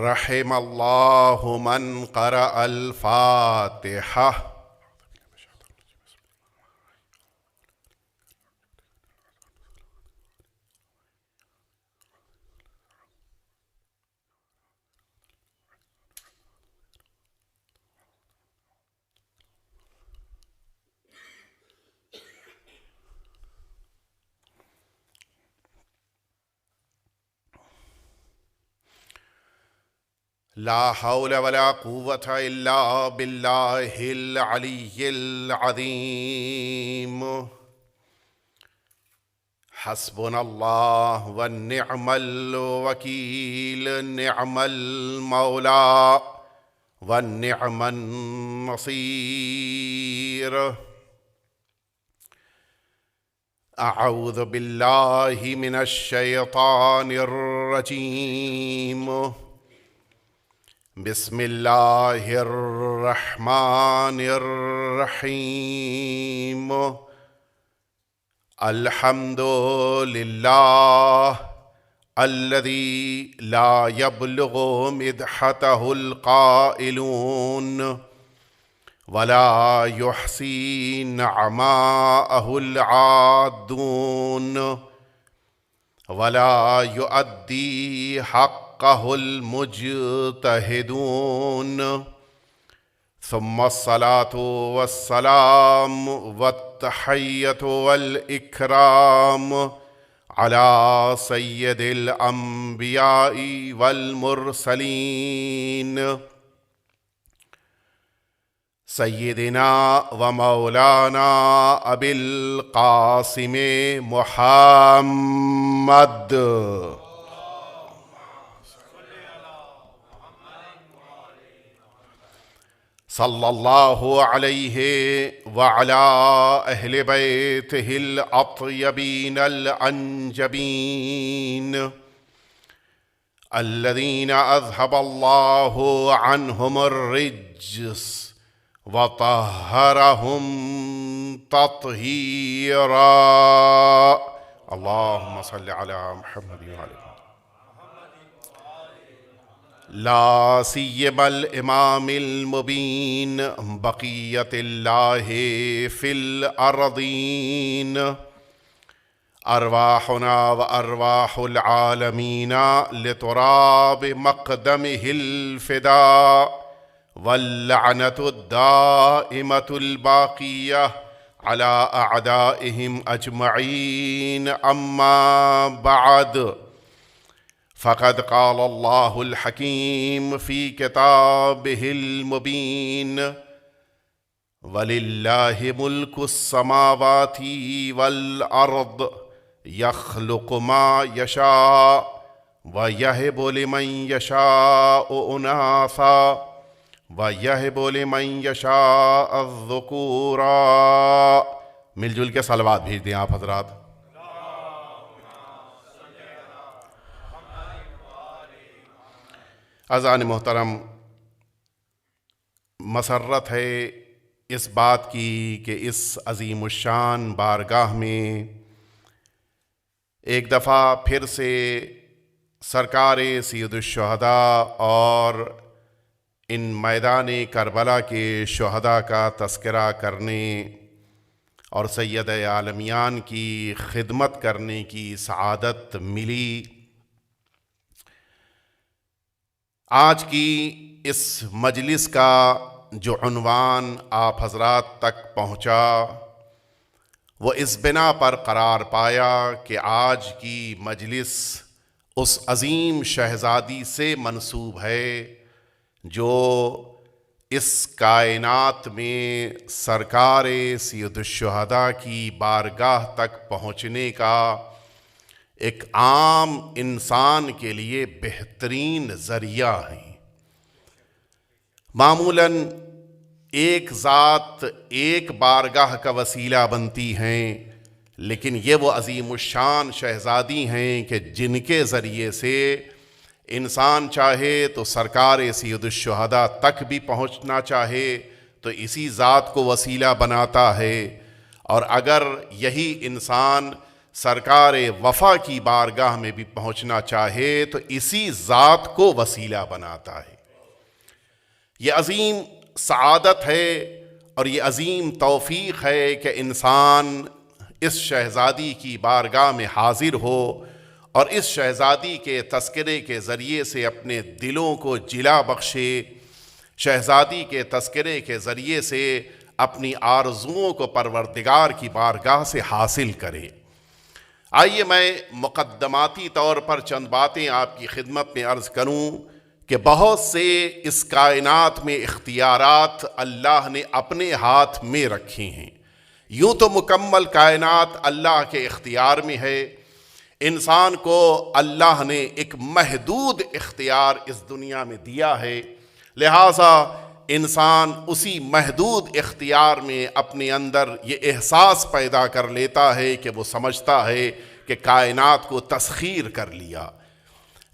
رحم اللہ من قرأ الفاتحہ۔ لا حول ولا قوة الا باللہ العلی العظیم۔ حسبنا اللہ ونعم الوکیل، نعم المولا ونعم النصیر۔ اعوذ باللہ من الشیطان الرجیم، بسم اللہ الرحمن الرحیم۔ الحمد للہ الذی لا یبلغ مدحتہ القائلون ولا یحصی نعماءہ العادون ولا یؤدی حق المجتہدون، ثم الصلاة والسلام والتحیۃ والإکرام علی سید الانبیاء والمرسلین، سیدنا و مولانا ابی القاسم محمد۔ صلی اللہ علیہ وعلی اہل بیتہ الاطیبین الانجبین، الذین اذہب اللہ عنہم الرجس وطہرہم تطہیرا۔ اللہم صلی علی محمد وعلی لا سیما الامام المبین، بقیت اللہ فی الارضین، ارواحنا و ارواح العالمین لتراب مقدمہ الفداء، واللعنۃ الدائمۃ الباقیہ علی اعدائہم اجمعین، اما بعد، فقد قال اللہ الحکیم فی کتابہ المبین، وَلِلَّهِ مُلْكُ السَّمَاوَاتِ وَالْأَرْضِ يَخْلُقُ مَا يَشَاءُ وَيَهِبُ لِمَن يَشَاءُ إِنَاثًا وَيَهِبُ لِمَن يَشَاءُ الذُّكُورَ۔ مل جل کے صلوات بھیج دیں آپ حضرات۔ اذان محترم، مسرت ہے اس بات کی کہ اس عظیم الشان بارگاہ میں ایک دفعہ پھر سے سرکار سید الشہداء اور ان میدان کربلا کے شہداء کا تذکرہ کرنے اور سید عالمیان کی خدمت کرنے کی سعادت ملی۔ آج کی اس مجلس کا جو عنوان آپ حضرات تک پہنچا وہ اس بنا پر قرار پایا کہ آج کی مجلس اس عظیم شہزادی سے منسوب ہے جو اس کائنات میں سرکار سید الشہداء کی بارگاہ تک پہنچنے کا ایک عام انسان کے لیے بہترین ذریعہ ہیں۔ معمولاً ایک ذات ایک بارگاہ کا وسیلہ بنتی ہیں، لیکن یہ وہ عظیم الشان شہزادی ہیں کہ جن کے ذریعے سے انسان چاہے تو سرکار سید الشہداء تک بھی پہنچنا چاہے تو اسی ذات کو وسیلہ بناتا ہے، اور اگر یہی انسان سرکار وفا کی بارگاہ میں بھی پہنچنا چاہے تو اسی ذات کو وسیلہ بناتا ہے۔ یہ عظیم سعادت ہے اور یہ عظیم توفیق ہے کہ انسان اس شہزادی کی بارگاہ میں حاضر ہو اور اس شہزادی کے تذکرے کے ذریعے سے اپنے دلوں کو جلا بخشے، شہزادی کے تذکرے کے ذریعے سے اپنی آرزوؤں کو پروردگار کی بارگاہ سے حاصل کرے۔ آئیے میں مقدماتی طور پر چند باتیں آپ کی خدمت میں عرض کروں کہ بہت سے اس کائنات میں اختیارات اللہ نے اپنے ہاتھ میں رکھے ہیں۔ یوں تو مکمل کائنات اللہ کے اختیار میں ہے، انسان کو اللہ نے ایک محدود اختیار اس دنیا میں دیا ہے، لہٰذا انسان اسی محدود اختیار میں اپنے اندر یہ احساس پیدا کر لیتا ہے کہ وہ سمجھتا ہے کہ کائنات کو تسخیر کر لیا،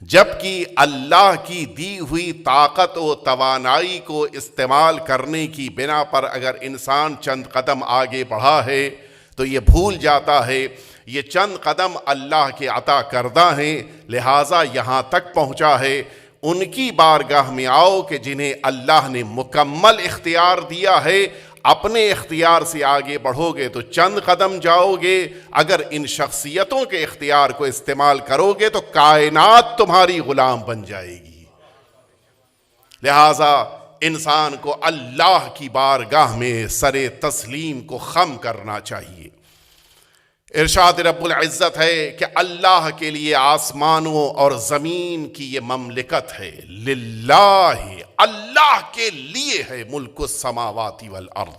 جبکہ اللہ کی دی ہوئی طاقت و توانائی کو استعمال کرنے کی بنا پر اگر انسان چند قدم آگے بڑھا ہے تو یہ بھول جاتا ہے یہ چند قدم اللہ کے عطا کردہ ہیں، لہٰذا یہاں تک پہنچا ہے۔ ان کی بارگاہ میں آؤ کہ جنہیں اللہ نے مکمل اختیار دیا ہے، اپنے اختیار سے آگے بڑھو گے تو چند قدم جاؤ گے، اگر ان شخصیتوں کے اختیار کو استعمال کرو گے تو کائنات تمہاری غلام بن جائے گی۔ لہٰذا انسان کو اللہ کی بارگاہ میں سر تسلیم کو خم کرنا چاہیے۔ ارشاد رب العزت ہے کہ اللہ کے لیے آسمانوں اور زمین کی یہ مملکت ہے، للہ، اللہ کے لیے ہے ملک السماوات والارض۔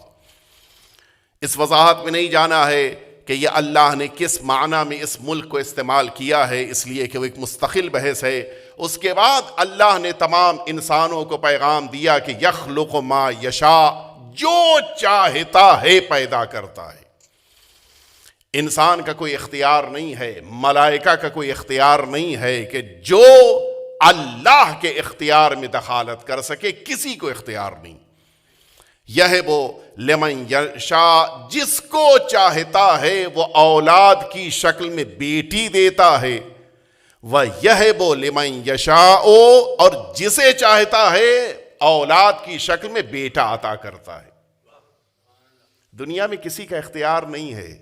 اس وضاحت میں نہیں جانا ہے کہ یہ اللہ نے کس معنی میں اس ملک کو استعمال کیا ہے، اس لیے کہ وہ ایک مستقل بحث ہے۔ اس کے بعد اللہ نے تمام انسانوں کو پیغام دیا کہ یخلق ما یشاء، جو چاہتا ہے پیدا کرتا ہے۔ انسان کا کوئی اختیار نہیں ہے، ملائکہ کا کوئی اختیار نہیں ہے کہ جو اللہ کے اختیار میں دخالت کر سکے، کسی کو اختیار نہیں۔ یہب لمن یشاء، جس کو چاہتا ہے وہ اولاد کی شکل میں بیٹی دیتا ہے، وَيَهِبُ لِمَن يَشَاءُ، اور جسے چاہتا ہے اولاد کی شکل میں بیٹا عطا کرتا ہے۔ دنیا میں کسی کا اختیار نہیں ہے۔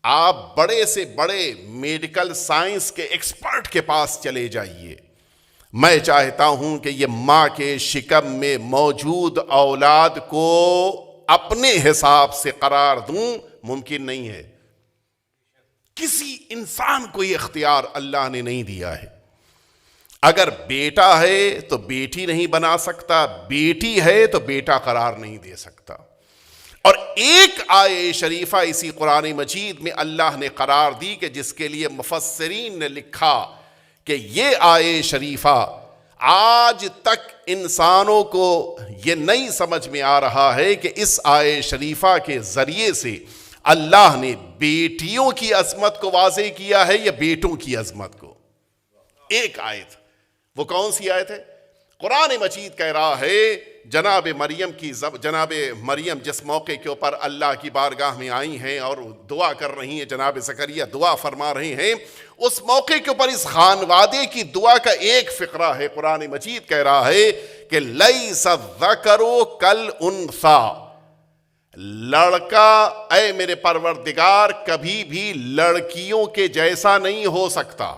آپ بڑے سے بڑے میڈیکل سائنس کے ایکسپرٹ کے پاس چلے جائیے، میں چاہتا ہوں کہ یہ ماں کے شکم میں موجود اولاد کو اپنے حساب سے قرار دوں، ممکن نہیں ہے۔ کسی انسان کو یہ اختیار اللہ نے نہیں دیا ہے۔ اگر بیٹا ہے تو بیٹی نہیں بنا سکتا، بیٹی ہے تو بیٹا قرار نہیں دے سکتا۔ اور ایک آیے شریفہ اسی قرآن مجید میں اللہ نے قرار دی کہ جس کے لیے مفسرین نے لکھا کہ یہ آیے شریفہ آج تک انسانوں کو یہ نہیں سمجھ میں آ رہا ہے کہ اس آیے شریفہ کے ذریعے سے اللہ نے بیٹیوں کی عظمت کو واضح کیا ہے یا بیٹوں کی عظمت کو۔ ایک آیت، وہ کون سی آیت ہے؟ قرآن مجید کہہ رہا ہے جناب مریم جس موقع کے اوپر اللہ کی بارگاہ میں آئی ہیں اور دعا کر رہی ہیں، جناب زکریا دعا فرما رہے ہیں، اس موقع کے اوپر اس خانوادے کی دعا کا ایک فقرہ ہے۔ قرآن مجید کہہ رہا ہے کہ لیس الذکر کالانثی، لڑکا اے میرے پروردگار کبھی بھی لڑکیوں کے جیسا نہیں ہو سکتا۔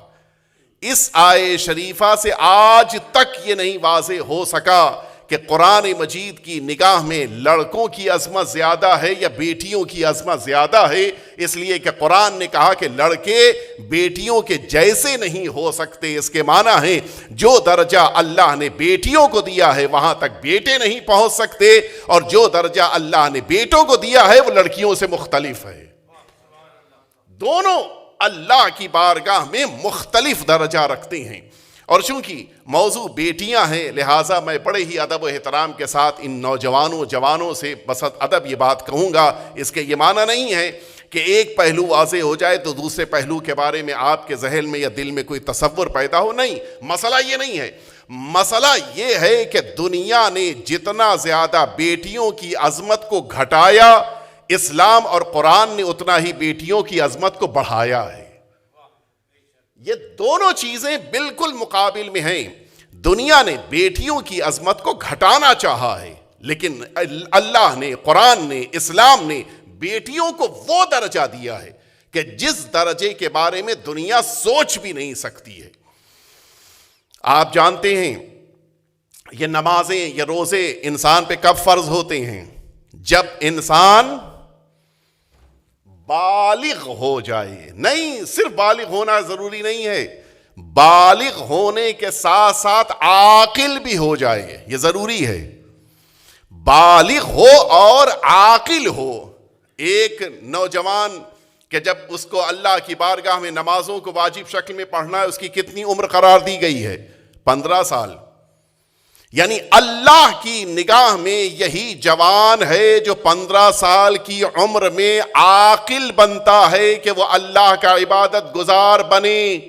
اس آیے شریفہ سے آج تک یہ نہیں واضح ہو سکا کہ قرآن مجید کی نگاہ میں لڑکوں کی عظمت زیادہ ہے یا بیٹیوں کی عظمت زیادہ ہے، اس لیے کہ قرآن نے کہا کہ لڑکے بیٹیوں کے جیسے نہیں ہو سکتے۔ اس کے معنی ہے جو درجہ اللہ نے بیٹیوں کو دیا ہے وہاں تک بیٹے نہیں پہنچ سکتے، اور جو درجہ اللہ نے بیٹوں کو دیا ہے وہ لڑکیوں سے مختلف ہے۔ دونوں اللہ کی بارگاہ میں مختلف درجہ رکھتے ہیں، اور چونکہ موضوع بیٹیاں ہیں لہٰذا میں بڑے ہی ادب و احترام کے ساتھ ان جوانوں سے بسط ادب یہ بات کہوں گا۔ اس کے یہ معنی نہیں ہے کہ ایک پہلو واضح ہو جائے تو دوسرے پہلو کے بارے میں آپ کے ذہن میں یا دل میں کوئی تصور پیدا ہو، نہیں، مسئلہ یہ نہیں ہے۔ مسئلہ یہ ہے کہ دنیا نے جتنا زیادہ بیٹیوں کی عظمت کو گھٹایا، اسلام اور قرآن نے اتنا ہی بیٹیوں کی عظمت کو بڑھایا ہے۔ یہ دونوں چیزیں بالکل مقابل میں ہیں. دنیا نے بیٹیوں کی عظمت کو گھٹانا چاہا ہے، لیکن اللہ نے، قرآن نے، اسلام نے بیٹیوں کو وہ درجہ دیا ہے کہ جس درجے کے بارے میں دنیا سوچ بھی نہیں سکتی ہے. آپ جانتے ہیں یہ نمازیں، یہ روزے انسان پہ کب فرض ہوتے ہیں؟ جب انسان بالغ ہو جائے. نہیں، صرف بالغ ہونا ضروری نہیں ہے، بالغ ہونے کے ساتھ ساتھ عاقل بھی ہو جائے، یہ ضروری ہے. بالغ ہو اور عاقل ہو. ایک نوجوان کہ جب اس کو اللہ کی بارگاہ میں نمازوں کو واجب شکل میں پڑھنا ہے، اس کی کتنی عمر قرار دی گئی ہے؟ 15 سال. یعنی اللہ کی نگاہ میں یہی جوان ہے جو 15 سال کی عمر میں عاقل بنتا ہے کہ وہ اللہ کا عبادت گزار بنے.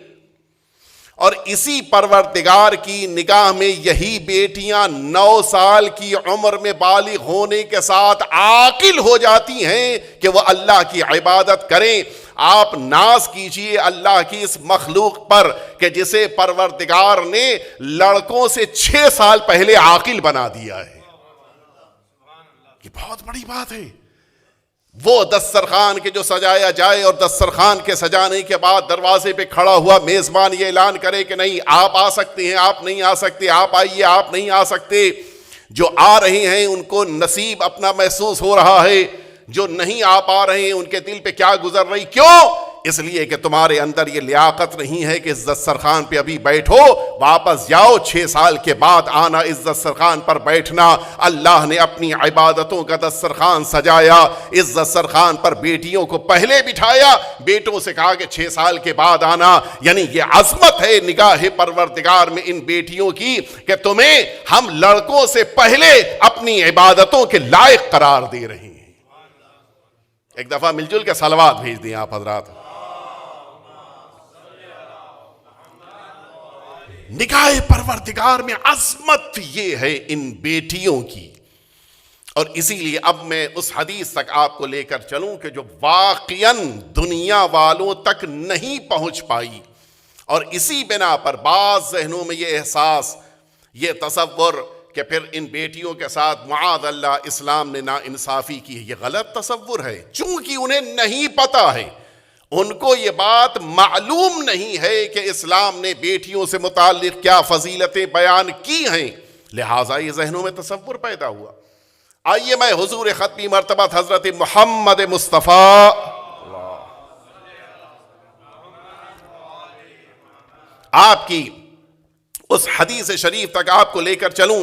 اور اسی پروردگار کی نگاہ میں یہی بیٹیاں 9 سال کی عمر میں بالغ ہونے کے ساتھ عاقل ہو جاتی ہیں کہ وہ اللہ کی عبادت کریں. آپ ناز کیجئے اللہ کی اس مخلوق پر کہ جسے پروردگار نے لڑکوں سے 6 سال پہلے عاقل بنا دیا ہے. یہ بہت بڑی بات ہے. وہ دسترخوان کے جو سجایا جائے اور دسترخوان کے سجانے کے بعد دروازے پہ کھڑا ہوا میزبان یہ اعلان کرے کہ نہیں آپ آ سکتے ہیں، آپ نہیں آ سکتے، آپ آئیے، آپ نہیں آ سکتے. جو آ رہے ہیں ان کو نصیب اپنا محسوس ہو رہا ہے، جو نہیں آ پا رہے ہیں ان کے دل پہ کیا گزر رہی. کیوں؟ اس لیے کہ تمہارے اندر یہ لیاقت نہیں ہے کہ اس دسترخوان پہ ابھی بیٹھو، واپس جاؤ، 6 سال کے بعد آنا اس دسترخوان پر بیٹھنا. اللہ نے اپنی عبادتوں کا دسترخوان سجایا، اس دسترخوان پر بیٹیوں کو پہلے بٹھایا، بیٹوں سے کہا کہ 6 سال کے بعد آنا. یعنی یہ عظمت ہے نگاہ پروردگار میں ان بیٹیوں کی کہ تمہیں ہم لڑکوں سے پہلے اپنی عبادتوں کے لائق قرار دے رہے ہیں. ایک دفعہ مل جل کے صلوات بھیج دیں آپ حضرات. نگاہ پروردگار میں عظمت یہ ہے ان بیٹیوں کی. اور اسی لیے اب میں اس حدیث تک آپ کو لے کر چلوں کہ جو واقعاً دنیا والوں تک نہیں پہنچ پائی، اور اسی بنا پر بعض ذہنوں میں یہ احساس، یہ تصور کہ پھر ان بیٹیوں کے ساتھ معاذ اللہ اسلام نے ناانصافی کی ہے. یہ غلط تصور ہے، چونکہ انہیں نہیں پتا ہے، ان کو یہ بات معلوم نہیں ہے کہ اسلام نے بیٹیوں سے متعلق کیا فضیلتیں بیان کی ہیں، لہٰذا یہ ذہنوں میں تصور پیدا ہوا. آئیے میں حضور ختمی مرتبہ حضرت محمد مصطفیٰ آپ کی اس حدیث شریف تک آپ کو لے کر چلوں.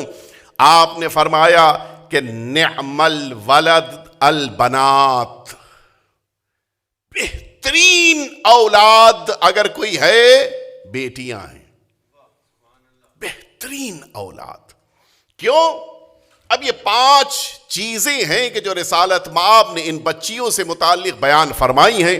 آپ نے فرمایا کہ نعم الولد البنات، بہترین اولاد اگر کوئی ہے بیٹیاں ہیں. بہترین اولاد. کیوں؟ اب یہ 5 چیزیں ہیں کہ جو رسالت مآب نے ان بچیوں سے متعلق بیان فرمائی ہیں،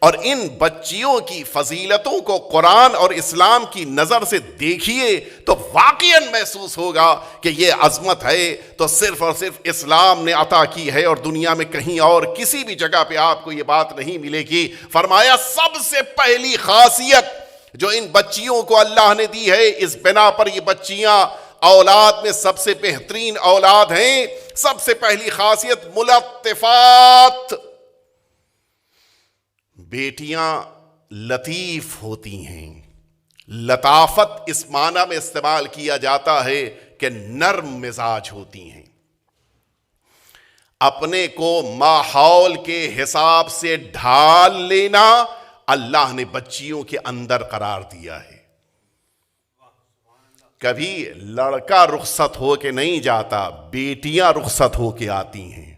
اور ان بچیوں کی فضیلتوں کو قرآن اور اسلام کی نظر سے دیکھیے تو واقعاً محسوس ہوگا کہ یہ عظمت ہے تو صرف اور صرف اسلام نے عطا کی ہے، اور دنیا میں کہیں اور کسی بھی جگہ پہ آپ کو یہ بات نہیں ملے گی. فرمایا سب سے پہلی خاصیت جو ان بچیوں کو اللہ نے دی ہے، اس بنا پر یہ بچیاں اولاد میں سب سے بہترین اولاد ہیں. سب سے پہلی خاصیت ملطفات، بیٹیاں لطیف ہوتی ہیں. لطافت اس معنی میں استعمال کیا جاتا ہے کہ نرم مزاج ہوتی ہیں. اپنے کو ماحول کے حساب سے ڈھال لینا اللہ نے بچیوں کے اندر قرار دیا ہے. کبھی لڑکا رخصت ہو کے نہیں جاتا، بیٹیاں رخصت ہو کے آتی ہیں.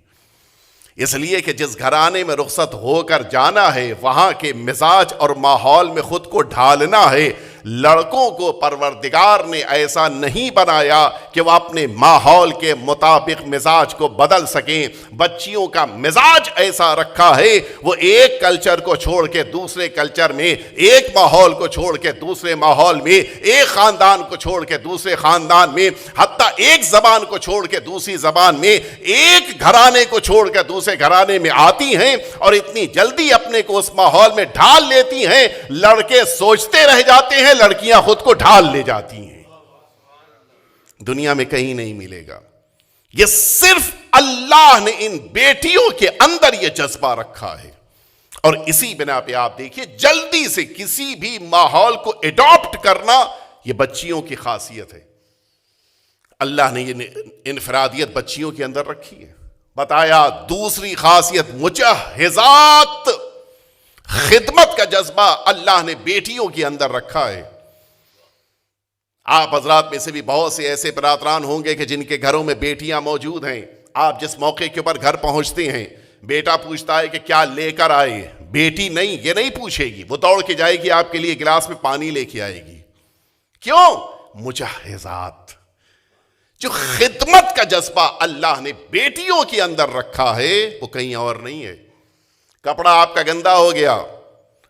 اس لیے کہ جس گھرانے میں رخصت ہو کر جانا ہے، وہاں کے مزاج اور ماحول میں خود کو ڈھالنا ہے. لڑکوں کو پروردگار نے ایسا نہیں بنایا کہ وہ اپنے ماحول کے مطابق مزاج کو بدل سکیں. بچیوں کا مزاج ایسا رکھا ہے وہ ایک کلچر کو چھوڑ کے دوسرے کلچر میں، ایک ماحول کو چھوڑ کے دوسرے ماحول میں، ایک خاندان کو چھوڑ کے دوسرے خاندان میں، حتیٰ ایک زبان کو چھوڑ کے دوسری زبان میں، ایک گھرانے کو چھوڑ کے دوسرے گھرانے میں آتی ہیں اور اتنی جلدی اپنے کو اس ماحول میں ڈھال لیتی ہیں. لڑکے سوچتے رہ جاتے ہیں، لڑکیاں خود کو ڈھال لے جاتی ہیں. دنیا میں کہیں نہیں ملے گا. یہ صرف اللہ نے ان بیٹیوں کے اندر یہ جذبہ رکھا ہے. اور اسی بنا پہ آپ دیکھیے جلدی سے کسی بھی ماحول کو ایڈاپٹ کرنا یہ بچیوں کی خاصیت ہے. اللہ نے یہ انفرادیت بچیوں کے اندر رکھی ہے. بتایا دوسری خاصیت مجہزات، خدمت کا جذبہ اللہ نے بیٹیوں کے اندر رکھا ہے. آپ حضرات میں سے بھی بہت سے ایسے برادران ہوں گے کہ جن کے گھروں میں بیٹیاں موجود ہیں. آپ جس موقع کے اوپر گھر پہنچتے ہیں بیٹا پوچھتا ہے کہ کیا لے کر آئے. بیٹی نہیں، یہ نہیں پوچھے گی، وہ دوڑ کے جائے گی آپ کے لیے گلاس میں پانی لے کے آئے گی. کیوں؟ مجہزات. جو خدمت کا جذبہ اللہ نے بیٹیوں کے اندر رکھا ہے وہ کہیں اور نہیں ہے. کپڑا آپ کا گندا ہو گیا،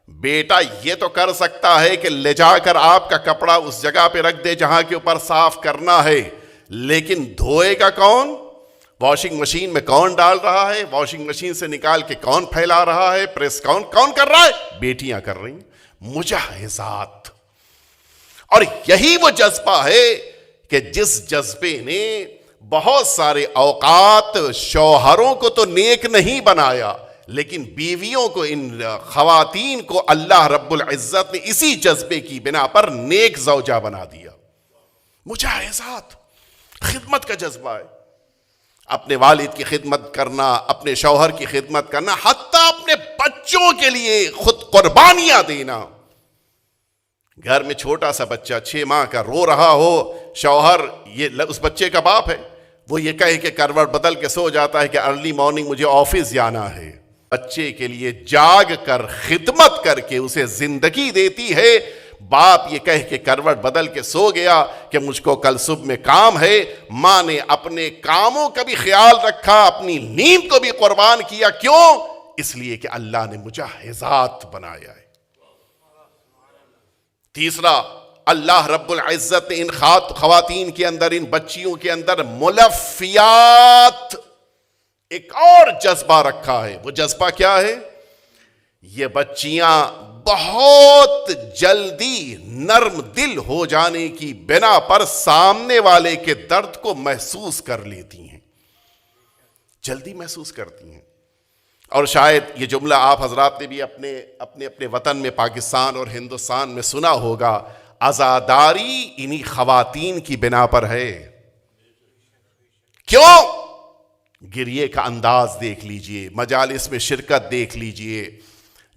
بیٹا یہ تو کر سکتا ہے کہ لے جا کر آپ کا کپڑا اس جگہ پہ رکھ دے جہاں کے اوپر صاف کرنا ہے، لیکن دھوئے گا کون؟ واشنگ مشین میں کون ڈال رہا ہے؟ واشنگ مشین سے نکال کے کون پھیلا رہا ہے؟ پریس کون کر رہا ہے؟ بیٹیاں کر رہی ہیں. مجہزات. اور یہی وہ جذبہ ہے کہ جس جذبے نے بہت سارے اوقات شوہروں کو تو نیک نہیں بنایا، لیکن بیویوں کو، ان خواتین کو اللہ رب العزت نے اسی جذبے کی بنا پر نیک زوجہ بنا دیا. مجاہزات، خدمت کا جذبہ ہے. اپنے والد کی خدمت کرنا، اپنے شوہر کی خدمت کرنا، حتیٰ اپنے بچوں کے لیے خود قربانیاں دینا. گھر میں چھوٹا سا بچہ 6 ماہ کا رو رہا ہو، شوہر یہ اس بچے کا باپ ہے، وہ یہ کہے کہ کروٹ بدل کے سو جاتا ہے کہ ارلی مارننگ مجھے آفس جانا ہے. بچے کے لیے جاگ کر خدمت کر کے اسے زندگی دیتی ہے. باپ یہ کہہ کے کروٹ بدل کے سو گیا کہ مجھ کو کل صبح میں کام ہے. ماں نے اپنے کاموں کا بھی خیال رکھا، اپنی نیند کو بھی قربان کیا. کیوں؟ اس لیے کہ اللہ نے مجہزات بنایا ہے. تیسرا، اللہ رب العزت نے ان خواتین کے اندر، ان بچیوں کے اندر ملفیات، ایک اور جذبہ رکھا ہے. وہ جذبہ کیا ہے؟ یہ بچیاں بہت جلدی نرم دل ہو جانے کی بنا پر سامنے والے کے درد کو محسوس کر لیتی ہیں، جلدی محسوس کرتی ہیں. اور شاید یہ جملہ آپ حضرات نے بھی اپنے وطن میں پاکستان اور ہندوستان میں سنا ہوگا، عزاداری انہی خواتین کی بنا پر ہے. کیوں؟ گریے کا انداز دیکھ لیجئے، مجالس میں شرکت دیکھ لیجئے،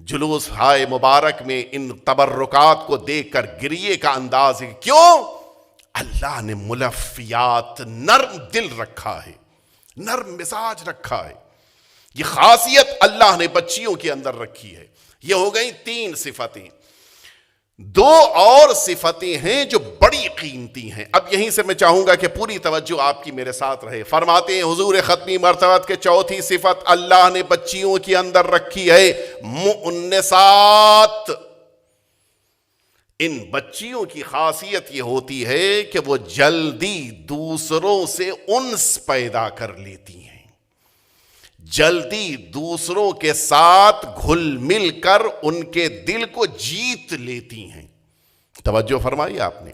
جلوس ہائے مبارک میں ان تبرکات کو دیکھ کر گریے کا انداز ہے. کیوں؟ اللہ نے ملفیات، نرم دل رکھا ہے، نرم مزاج رکھا ہے. یہ خاصیت اللہ نے بچیوں کے اندر رکھی ہے. یہ ہو گئی 3 صفتیں. 2 اور صفتیں ہیں جو بڑی قیمتی ہیں. اب یہیں سے میں چاہوں گا کہ پوری توجہ آپ کی میرے ساتھ رہے. فرماتے ہیں حضور ختمی مرتبت کے چوتھی صفت اللہ نے بچیوں کے اندر رکھی ہے مؤنسات. ان بچیوں کی خاصیت یہ ہوتی ہے کہ وہ جلدی دوسروں سے انس پیدا کر لیتی ہیں، جلدی دوسروں کے ساتھ گھل مل کر ان کے دل کو جیت لیتی ہیں. توجہ فرمائی آپ نے.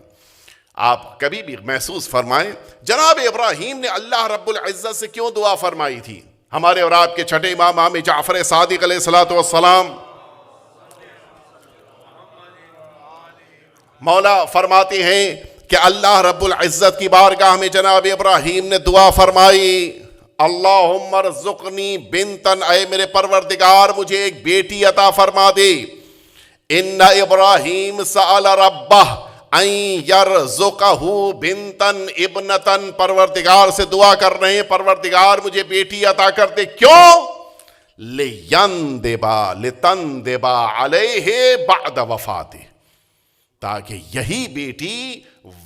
آپ کبھی بھی محسوس فرمائیں جناب ابراہیم نے اللہ رب العزت سے کیوں دعا فرمائی تھی؟ ہمارے اور آپ کے چھٹے امام جعفر صادق علیہ الصلوۃ والسلام، مولا فرماتے ہیں کہ اللہ رب العزت کی بارگاہ میں جناب ابراہیم نے دعا فرمائی، اللہم ارزقنی بنتن، اے میرے پروردگار مجھے ایک بیٹی عطا فرما دے. ان ابراہیم سأل ربہ ان یرزقہ بنتن ابنتن، پروردگار سے دعا کر رہے ہیں پروردگار مجھے بیٹی عطا کر دے. کیوں؟ لتندبا علیہ بعد وفاتہ، تاکہ یہی بیٹی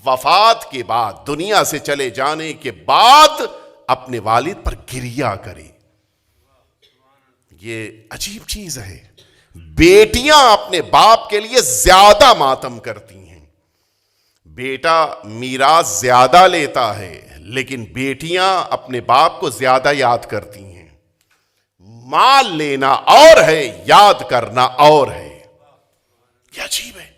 وفات کے بعد، دنیا سے چلے جانے کے بعد اپنے والد پر گریہ کرے۔ یہ عجیب چیز ہے، بیٹیاں اپنے باپ کے لیے زیادہ ماتم کرتی ہیں۔ بیٹا میراث زیادہ لیتا ہے لیکن بیٹیاں اپنے باپ کو زیادہ یاد کرتی ہیں۔ مال لینا اور ہے، یاد کرنا اور ہے۔ یہ عجیب ہے۔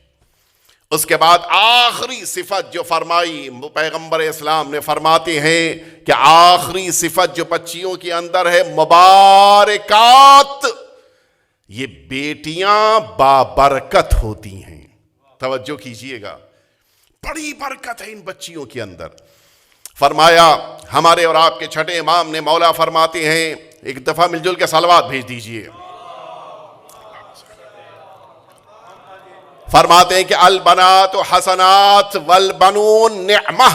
اس کے بعد آخری صفت جو فرمائی پیغمبر اسلام نے، فرماتے ہیں کہ آخری صفت جو بچیوں کے اندر ہے، مبارکات، یہ بیٹیاں بابرکت ہوتی ہیں۔ توجہ کیجئے گا، بڑی برکت ہے ان بچیوں کے اندر۔ فرمایا ہمارے اور آپ کے چھٹے امام نے، مولا فرماتے ہیں، ایک دفعہ مل جل کے صلوات بھیج دیجئے۔ فرماتے ہیں کہ البنات حسنات والبنون نعمہ،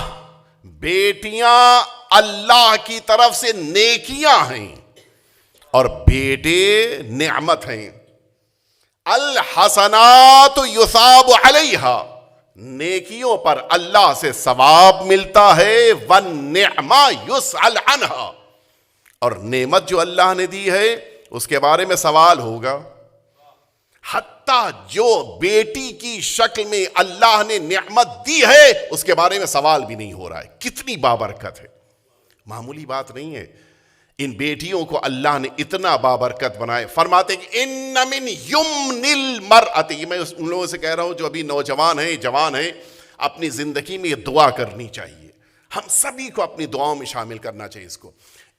بیٹیاں اللہ کی طرف سے نیکیاں ہیں اور بیٹے نعمت ہیں۔ الحسنات یثاب علیہا، نیکیوں پر اللہ سے ثواب ملتا ہے، والنعمہ یسأل عنہا، اور نعمت جو اللہ نے دی ہے اس کے بارے میں سوال ہوگا۔ حتیٰ جو بیٹی کی شکل میں اللہ نے نعمت دی ہے اس کے بارے میں سوال بھی نہیں ہو رہا ہے۔ کتنی بابرکت ہے، معمولی بات نہیں ہے۔ ان بیٹیوں کو اللہ نے اتنا بابرکت بنائے۔ فرماتے ہیں کہ ان من یمن المرأۃ، یہ میں ان لوگوں سے کہہ رہا ہوں جو ابھی نوجوان ہیں، جوان ہیں، اپنی زندگی میں یہ دعا کرنی چاہیے، ہم سبھی کو اپنی دعاؤں میں شامل کرنا چاہیے اس کو۔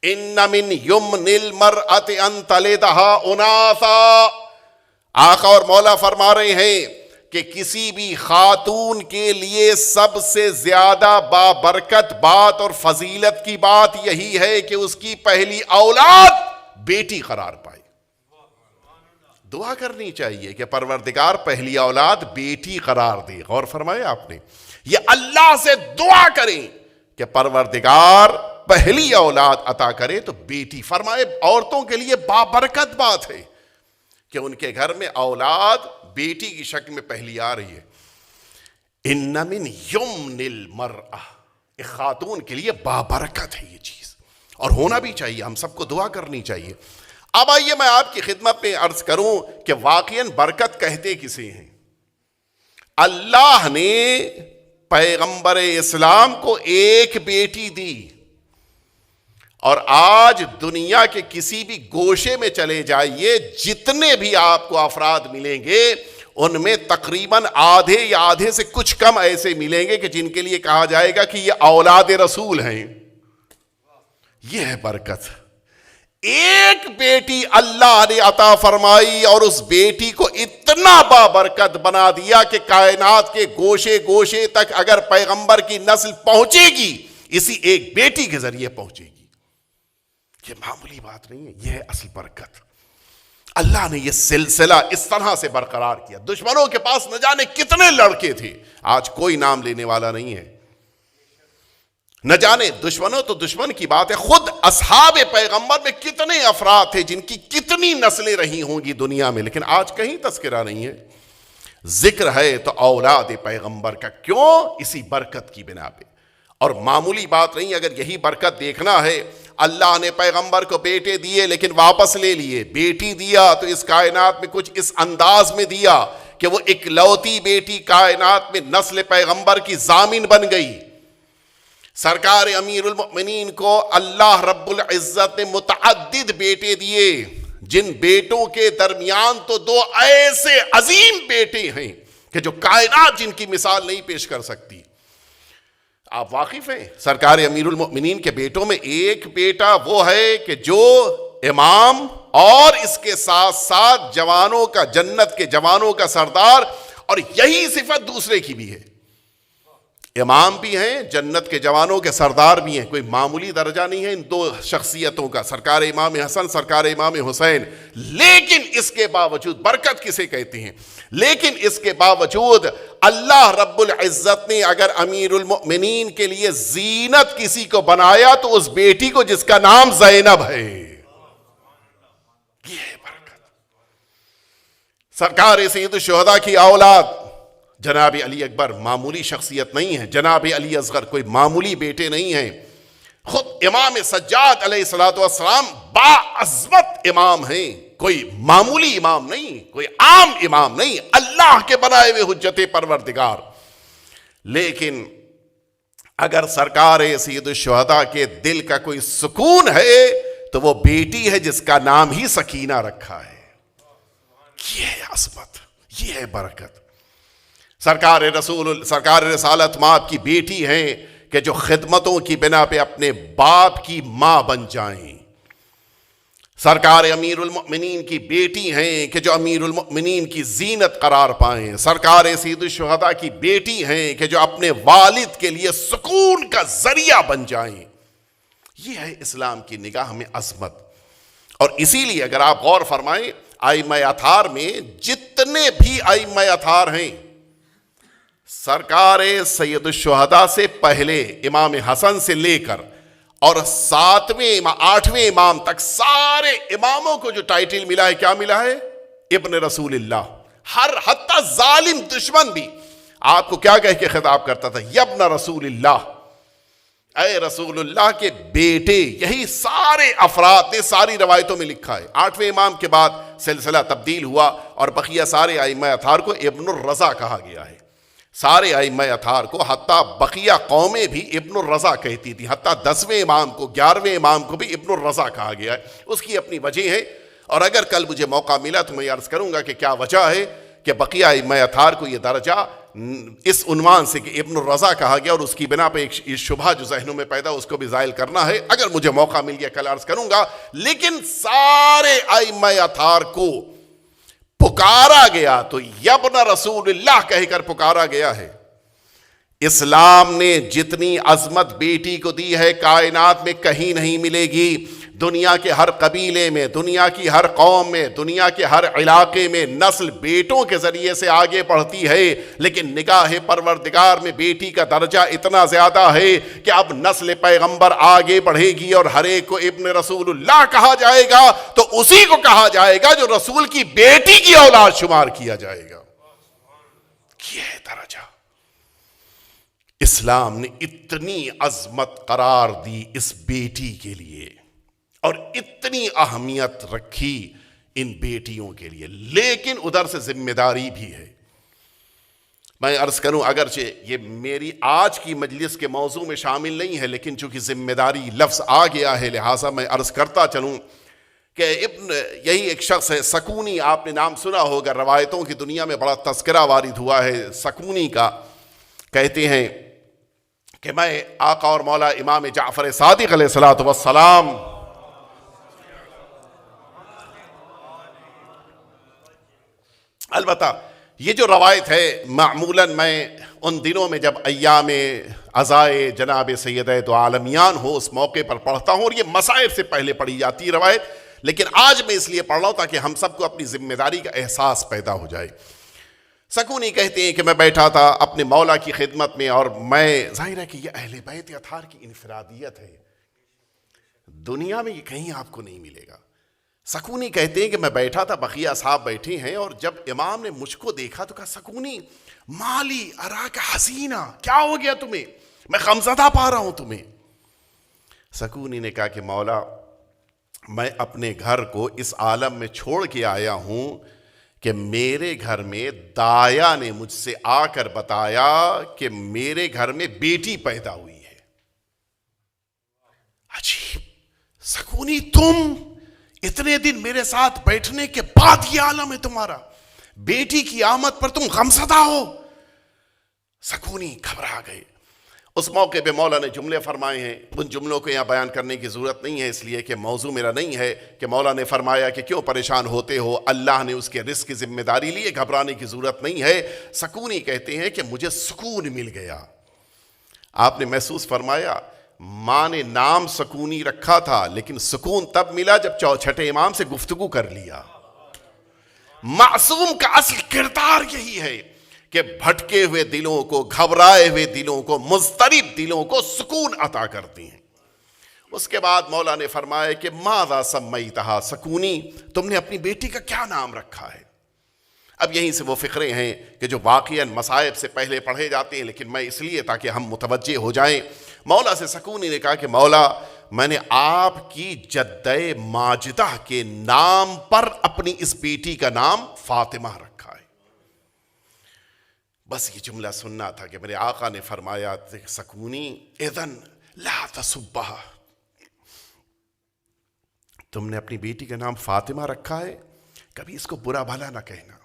ان من یمن المرأۃ ان تلدہا اناثا، آقا اور مولا فرما رہے ہیں کہ کسی بھی خاتون کے لیے سب سے زیادہ بابرکت بات اور فضیلت کی بات یہی ہے کہ اس کی پہلی اولاد بیٹی قرار پائے۔ دعا کرنی چاہیے کہ پروردگار پہلی اولاد بیٹی قرار دے۔ غور فرمائے آپ نے، یہ اللہ سے دعا کریں کہ پروردگار پہلی اولاد عطا کرے تو بیٹی۔ فرمائے عورتوں کے لیے بابرکت بات ہے کہ ان کے گھر میں اولاد بیٹی کی شکل میں پہلی آ رہی ہے۔ ان من یمن المرأہ، ایک خاتون کے لیے بابرکت ہے یہ چیز، اور ہونا بھی چاہیے، ہم سب کو دعا کرنی چاہیے۔ اب آئیے میں آپ کی خدمت میں عرض کروں کہ واقعاً برکت کہتے کسے ہیں؟ اللہ نے پیغمبر اسلام کو ایک بیٹی دی، اور آج دنیا کے کسی بھی گوشے میں چلے جائیے، جتنے بھی آپ کو افراد ملیں گے ان میں تقریباً آدھے یا آدھے سے کچھ کم ایسے ملیں گے کہ جن کے لیے کہا جائے گا کہ یہ اولاد رسول ہیں۔ یہ ہے برکت۔ ایک بیٹی اللہ نے عطا فرمائی اور اس بیٹی کو اتنا بابرکت بنا دیا کہ کائنات کے گوشے گوشے تک اگر پیغمبر کی نسل پہنچے گی اسی ایک بیٹی کے ذریعے پہنچے گی۔ یہ معمولی بات نہیں ہے، یہ ہے اصل برکت۔ اللہ نے یہ سلسلہ اس طرح سے برقرار کیا۔ دشمنوں کے پاس نہ جانے کتنے لڑکے تھے، آج کوئی نام لینے والا نہیں ہے۔ نہ جانے دشمنوں تو دشمن کی بات ہے، خود اصحاب پیغمبر میں کتنے افراد تھے جن کی کتنی نسلیں رہی ہوں گی دنیا میں، لیکن آج کہیں تذکرہ نہیں ہے۔ ذکر ہے تو اولاد پیغمبر کا، کیوں؟ اسی برکت کی بنا پہ۔ اور معمولی بات نہیں، اگر یہی برکت دیکھنا ہے، اللہ نے پیغمبر کو بیٹے دیے لیکن واپس لے لیے، بیٹی دیا تو اس کائنات میں کچھ اس انداز میں دیا کہ وہ اکلوتی بیٹی کائنات میں نسل پیغمبر کی ضامن بن گئی۔ سرکار امیر المؤمنین کو اللہ رب العزت نے متعدد بیٹے دیے، جن بیٹوں کے درمیان تو دو ایسے عظیم بیٹے ہیں کہ جو کائنات جن کی مثال نہیں پیش کر سکتی۔ آپ واقف ہیں سرکار امیر المؤمنین کے بیٹوں میں ایک بیٹا وہ ہے کہ جو امام اور اس کے ساتھ ساتھ جوانوں کا، جنت کے جوانوں کا سردار، اور یہی صفت دوسرے کی بھی ہے، امام بھی ہیں، جنت کے جوانوں کے سردار بھی ہیں۔ کوئی معمولی درجہ نہیں ہے ان دو شخصیتوں کا، سرکار امام حسن، سرکار امام حسین۔ لیکن اس کے باوجود برکت کسے کہتے ہیں؟ لیکن اس کے باوجود اللہ رب العزت نے اگر امیر المؤمنین کے لیے زینت کسی کو بنایا تو اس بیٹی کو جس کا نام زینب ہے۔ یہ ہے برکت۔ سرکار سید الشہداء کی اولاد جناب علی اکبر معمولی شخصیت نہیں ہے، جناب علی اصغر کوئی معمولی بیٹے نہیں ہیں، خود امام سجاد علیہ الصلوۃ والسلام باعظمت امام ہیں، کوئی معمولی امام نہیں، کوئی عام امام نہیں، اللہ کے بنائے ہوئے حجت پروردگار۔ لیکن اگر سرکار سید الشہداء کے دل کا کوئی سکون ہے تو وہ بیٹی ہے جس کا نام ہی سکینہ رکھا ہے۔ یہ ہے عظمت، یہ ہے برکت۔ سرکار رسالت مآب کی بیٹی ہیں کہ جو خدمتوں کی بنا پہ اپنے باپ کی ماں بن جائیں۔ سرکار امیر المؤمنین کی بیٹی ہیں کہ جو امیر المؤمنین کی زینت قرار پائیں۔ سرکار سید الشہداء کی بیٹی ہیں کہ جو اپنے والد کے لیے سکون کا ذریعہ بن جائیں۔ یہ ہے اسلام کی نگاہ میں عظمت۔ اور اسی لیے اگر آپ غور فرمائیں، ائمہ اطہار میں جتنے بھی ائمہ اطہار ہیں، سرکار سید الشہداء سے پہلے امام حسن سے لے کر اور 8ویں امام تک سارے اماموں کو جو ٹائٹل ملا ہے، کیا ملا ہے؟ ابن رسول اللہ۔ ہر حتیٰ ظالم دشمن بھی آپ کو کیا کہہ کے خطاب کرتا تھا؟ یبن رسول اللہ، اے رسول اللہ کے بیٹے۔ یہی سارے افراد نے ساری روایتوں میں لکھا ہے۔ 8ویں امام کے بعد سلسلہ تبدیل ہوا اور بقیہ سارے ائمہ اطہار کو ابن الرضا کہا گیا ہے۔ سارے ائمہ اطہار کو، حتیٰ بقیہ قومیں بھی ابن الرضا کہتی تھی، حتیٰ 10ویں امام کو، 11ویں امام کو بھی ابن الرضا کہا گیا ہے۔ اس کی اپنی وجہ ہے، اور اگر کل مجھے موقع ملا تو میں عرض کروں گا کہ کیا وجہ ہے کہ بقیہ ائمہ اطہار کو یہ درجہ اس عنوان سے کہ ابن الرضا کہا گیا، اور اس کی بنا پہ ایک شبہ جو ذہنوں میں پیدا اس کو بھی زائل کرنا ہے۔ اگر مجھے موقع مل گیا کل عرض کروں گا، لیکن سارے ائمہ اطہار کو پکارا گیا تو یبن رسول اللہ کہہ کر پکارا گیا ہے۔ اسلام نے جتنی عظمت بیٹی کو دی ہے کائنات میں کہیں نہیں ملے گی۔ دنیا کے ہر قبیلے میں، دنیا کی ہر قوم میں، دنیا کے ہر علاقے میں نسل بیٹوں کے ذریعے سے آگے بڑھتی ہے، لیکن نگاہ پروردگار میں بیٹی کا درجہ اتنا زیادہ ہے کہ اب نسل پیغمبر آگے بڑھے گی اور ہر ایک کو ابن رسول اللہ کہا جائے گا تو اسی کو کہا جائے گا جو رسول کی بیٹی کی اولاد شمار کیا جائے گا۔ یہ ہے درجہ۔ اسلام نے اتنی عظمت قرار دی اس بیٹی کے لیے اور اتنی اہمیت رکھی ان بیٹیوں کے لیے، لیکن ادھر سے ذمہ داری بھی ہے۔ میں عرض کروں، اگرچہ یہ میری آج کی مجلس کے موضوع میں شامل نہیں ہے، لیکن چونکہ ذمہ داری لفظ آ گیا ہے لہٰذا میں عرض کرتا چلوں کہ یہی ایک شخص ہے سکونی، آپ نے نام سنا ہوگا، روایتوں کی دنیا میں بڑا تذکرہ وارد ہوا ہے سکونی کا۔ کہتے ہیں کہ میں آقا اور مولا امام جعفر صادق علیہ الصلوۃ والسلام البتہ یہ جو روایت ہے معمولاً میں ان دنوں میں جب ایام عزائے جناب سید دو عالمیان ہو اس موقع پر پڑھتا ہوں، اور یہ مصائب سے پہلے پڑھی جاتی ہے روایت، لیکن آج میں اس لیے پڑھ رہا ہوں تاکہ ہم سب کو اپنی ذمہ داری کا احساس پیدا ہو جائے۔ سکونی کہتے ہیں کہ میں بیٹھا تھا اپنے مولا کی خدمت میں، اور میں، ظاہر ہے کہ یہ اہل بیت اطہار کی انفرادیت ہے، دنیا میں یہ کہیں آپ کو نہیں ملے گا۔ سکونی کہتے ہیں کہ میں بیٹھا تھا، بقیہ صاحب بیٹھے ہیں، اور جب امام نے مجھ کو دیکھا تو کہا سکونی مالی اراک حسینہ، کیا ہو گیا تمہیں؟ میں غمزدہ پا رہا ہوں تمہیں۔ سکونی نے کہا کہ مولا میں اپنے گھر کو اس عالم میں چھوڑ کے آیا ہوں کہ میرے گھر میں دایا نے مجھ سے آ کر بتایا کہ میرے گھر میں بیٹی پیدا ہوئی ہے۔ عجیب، سکونی تم اتنے دن میرے ساتھ بیٹھنے کے بعد یہ عالم ہے تمہارا، بیٹی کی آمد پر تم غمزدہ ہو؟ سکونی گھبرا گئے۔ اس موقع پہ مولا نے جملے فرمائے ہیں، ان جملوں کو یہاں بیان کرنے کی ضرورت نہیں ہے اس لیے کہ موضوع میرا نہیں ہے، کہ مولا نے فرمایا کہ کیوں پریشان ہوتے ہو، اللہ نے اس کے رزق کی ذمہ داری لی ہے، گھبرانے کی ضرورت نہیں ہے۔ سکونی کہتے ہیں کہ مجھے سکون مل گیا۔ آپ نے محسوس فرمایا ماں نے نام سکونی رکھا تھا، لیکن سکون تب ملا جب چھٹے امام سے گفتگو کر لیا۔ معصوم کا اصل کردار یہی ہے کہ بھٹکے ہوئے دلوں کو، گھبرائے ہوئے دلوں کو، مضطرب دلوں کو سکون عطا کرتی ہیں۔ اس کے بعد مولا نے فرمایا کہ ماذا سمیتہا، سکونی تم نے اپنی بیٹی کا کیا نام رکھا ہے؟ اب یہیں سے وہ فقرے ہیں کہ جو واقعاً مصائب سے پہلے پڑھے جاتے ہیں، لیکن میں اس لیے تاکہ ہم متوجہ ہو جائیں۔ مولا سے سکونی نے کہا کہ مولا میں نے آپ کی جدہ ماجدہ کے نام پر اپنی اس بیٹی کا نام فاطمہ رکھا ہے۔ بس یہ جملہ سننا تھا کہ میرے آقا نے فرمایا سکونی اذن لا تسبھا، تم نے اپنی بیٹی کا نام فاطمہ رکھا ہے، کبھی اس کو برا بھلا نہ کہنا،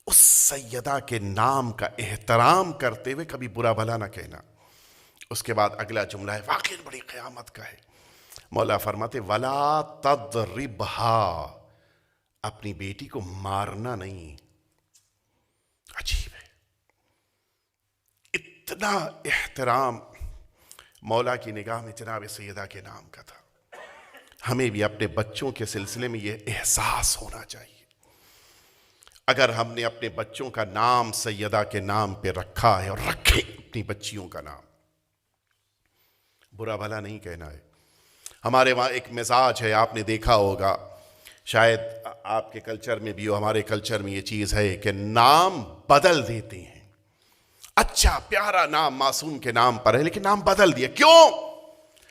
اس سیدہ کے نام کا احترام کرتے ہوئے کبھی برا بھلا نہ کہنا۔ اس کے بعد اگلا جملہ ہے واقعی بڑی قیامت کا ہے، مولا فرماتے ولا تضربھا، اپنی بیٹی کو مارنا نہیں۔ عجیب ہے، اتنا احترام مولا کی نگاہ میں جناب سیدہ کے نام کا تھا۔ ہمیں بھی اپنے بچوں کے سلسلے میں یہ احساس ہونا چاہیے، اگر ہم نے اپنے بچوں کا نام سیدہ کے نام پہ رکھا ہے اور رکھے اپنی بچیوں کا نام، برا بھلا نہیں کہنا ہے۔ ہمارے وہاں ایک مزاج ہے، آپ نے دیکھا ہوگا، شاید آپ کے کلچر میں بھی ہو، ہمارے کلچر میں یہ چیز ہے کہ نام بدل دیتے ہیں۔ اچھا پیارا نام معصوم کے نام پر ہے لیکن نام بدل دیا، کیوں؟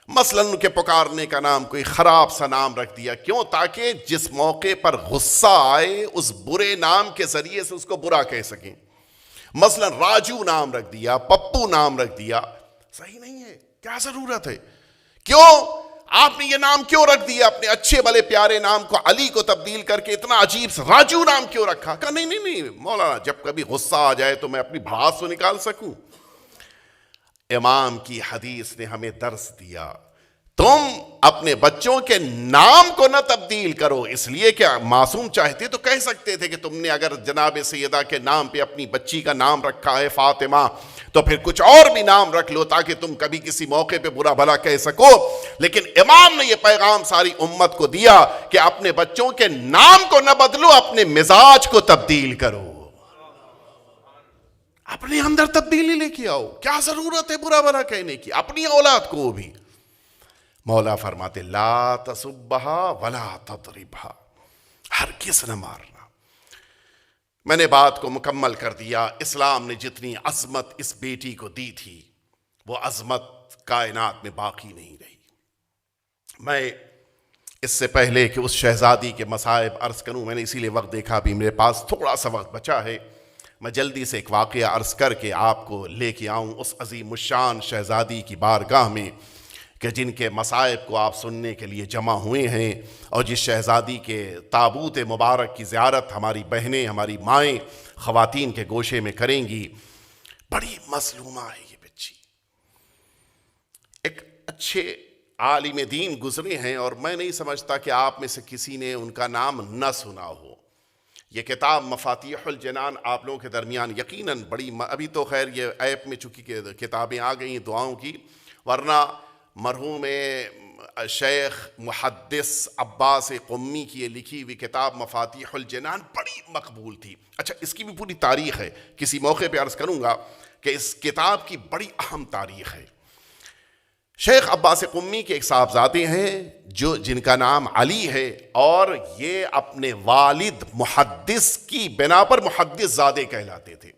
مثلاً ان کے پکارنے کا نام کوئی خراب سا نام رکھ دیا، کیوں؟ تاکہ جس موقع پر غصہ آئے اس برے نام کے ذریعے سے اس کو برا کہہ سکیں۔ مثلاً راجو نام رکھ دیا، پپو نام رکھ دیا، صحیح نہیں ہے، کیا ضرورت ہے؟ کیوں آپ نے یہ نام کیوں رکھ دیا؟ اپنے اچھے بھلے پیارے نام کو علی کو تبدیل کر کے اتنا عجیب سے راجو نام کیوں رکھا؟ کہا نہیں نہیں نہیں مولانا، جب کبھی غصہ آ جائے تو میں اپنی بھڑاس تو نکال سکوں۔ امام کی حدیث نے ہمیں درس دیا، تم اپنے بچوں کے نام کو نہ تبدیل کرو، اس لیے کہ معصوم چاہتے تو کہہ سکتے تھے کہ تم نے اگر جناب سیدہ کے نام پہ اپنی بچی کا نام رکھا ہے فاطمہ تو پھر کچھ اور بھی نام رکھ لو تاکہ تم کبھی کسی موقع پہ برا بھلا کہہ سکو۔ لیکن امام نے یہ پیغام ساری امت کو دیا کہ اپنے بچوں کے نام کو نہ بدلو، اپنے مزاج کو تبدیل کرو، اپنے اندر تبدیلی لے کے آؤ۔ کیا ضرورت ہے برا بھلا کہنے کی، اپنی اولاد کو بھی۔ مولا فرماتے لا تسبھا ولا تضربھا، ہرگز نہ مارنا۔ میں نے بات کو مکمل کر دیا۔ اسلام نے جتنی عظمت اس بیٹی کو دی تھی وہ عظمت کائنات میں باقی نہیں رہی۔ میں اس سے پہلے کہ اس شہزادی کے مصائب عرض کروں، میں نے اسی لیے وقت دیکھا، بھی میرے پاس تھوڑا سا وقت بچا ہے، میں جلدی سے ایک واقعہ عرض کر کے آپ کو لے کے آؤں اس عظیم الشان شہزادی کی بارگاہ میں کہ جن کے مصائب کو آپ سننے کے لیے جمع ہوئے ہیں، اور جس شہزادی کے تابوت مبارک کی زیارت ہماری بہنیں، ہماری مائیں خواتین کے گوشے میں کریں گی۔ بڑی مظلومہ ہے یہ بچی، ایک اچھے عالم دین گزرے ہیں اور میں نہیں سمجھتا کہ آپ میں سے کسی نے ان کا نام نہ سنا ہو۔ یہ کتاب مفاتیح الجنان آپ لوگوں کے درمیان یقیناً بڑی، ابھی تو خیر یہ ایپ میں چونکہ کتابیں آ گئی ہیں دعاؤں کی، ورنہ مرحوم شیخ محدث عباس قمی کی یہ لکھی ہوئی کتاب مفاتیح الجنان بڑی مقبول تھی۔ اچھا اس کی بھی پوری تاریخ ہے، کسی موقع پہ عرض کروں گا کہ اس کتاب کی بڑی اہم تاریخ ہے۔ شیخ عباس قمی کے ایک صاحبزادے ہیں جن کا نام علی ہے، اور یہ اپنے والد محدث کی بنا پر محدث زادے کہلاتے تھے۔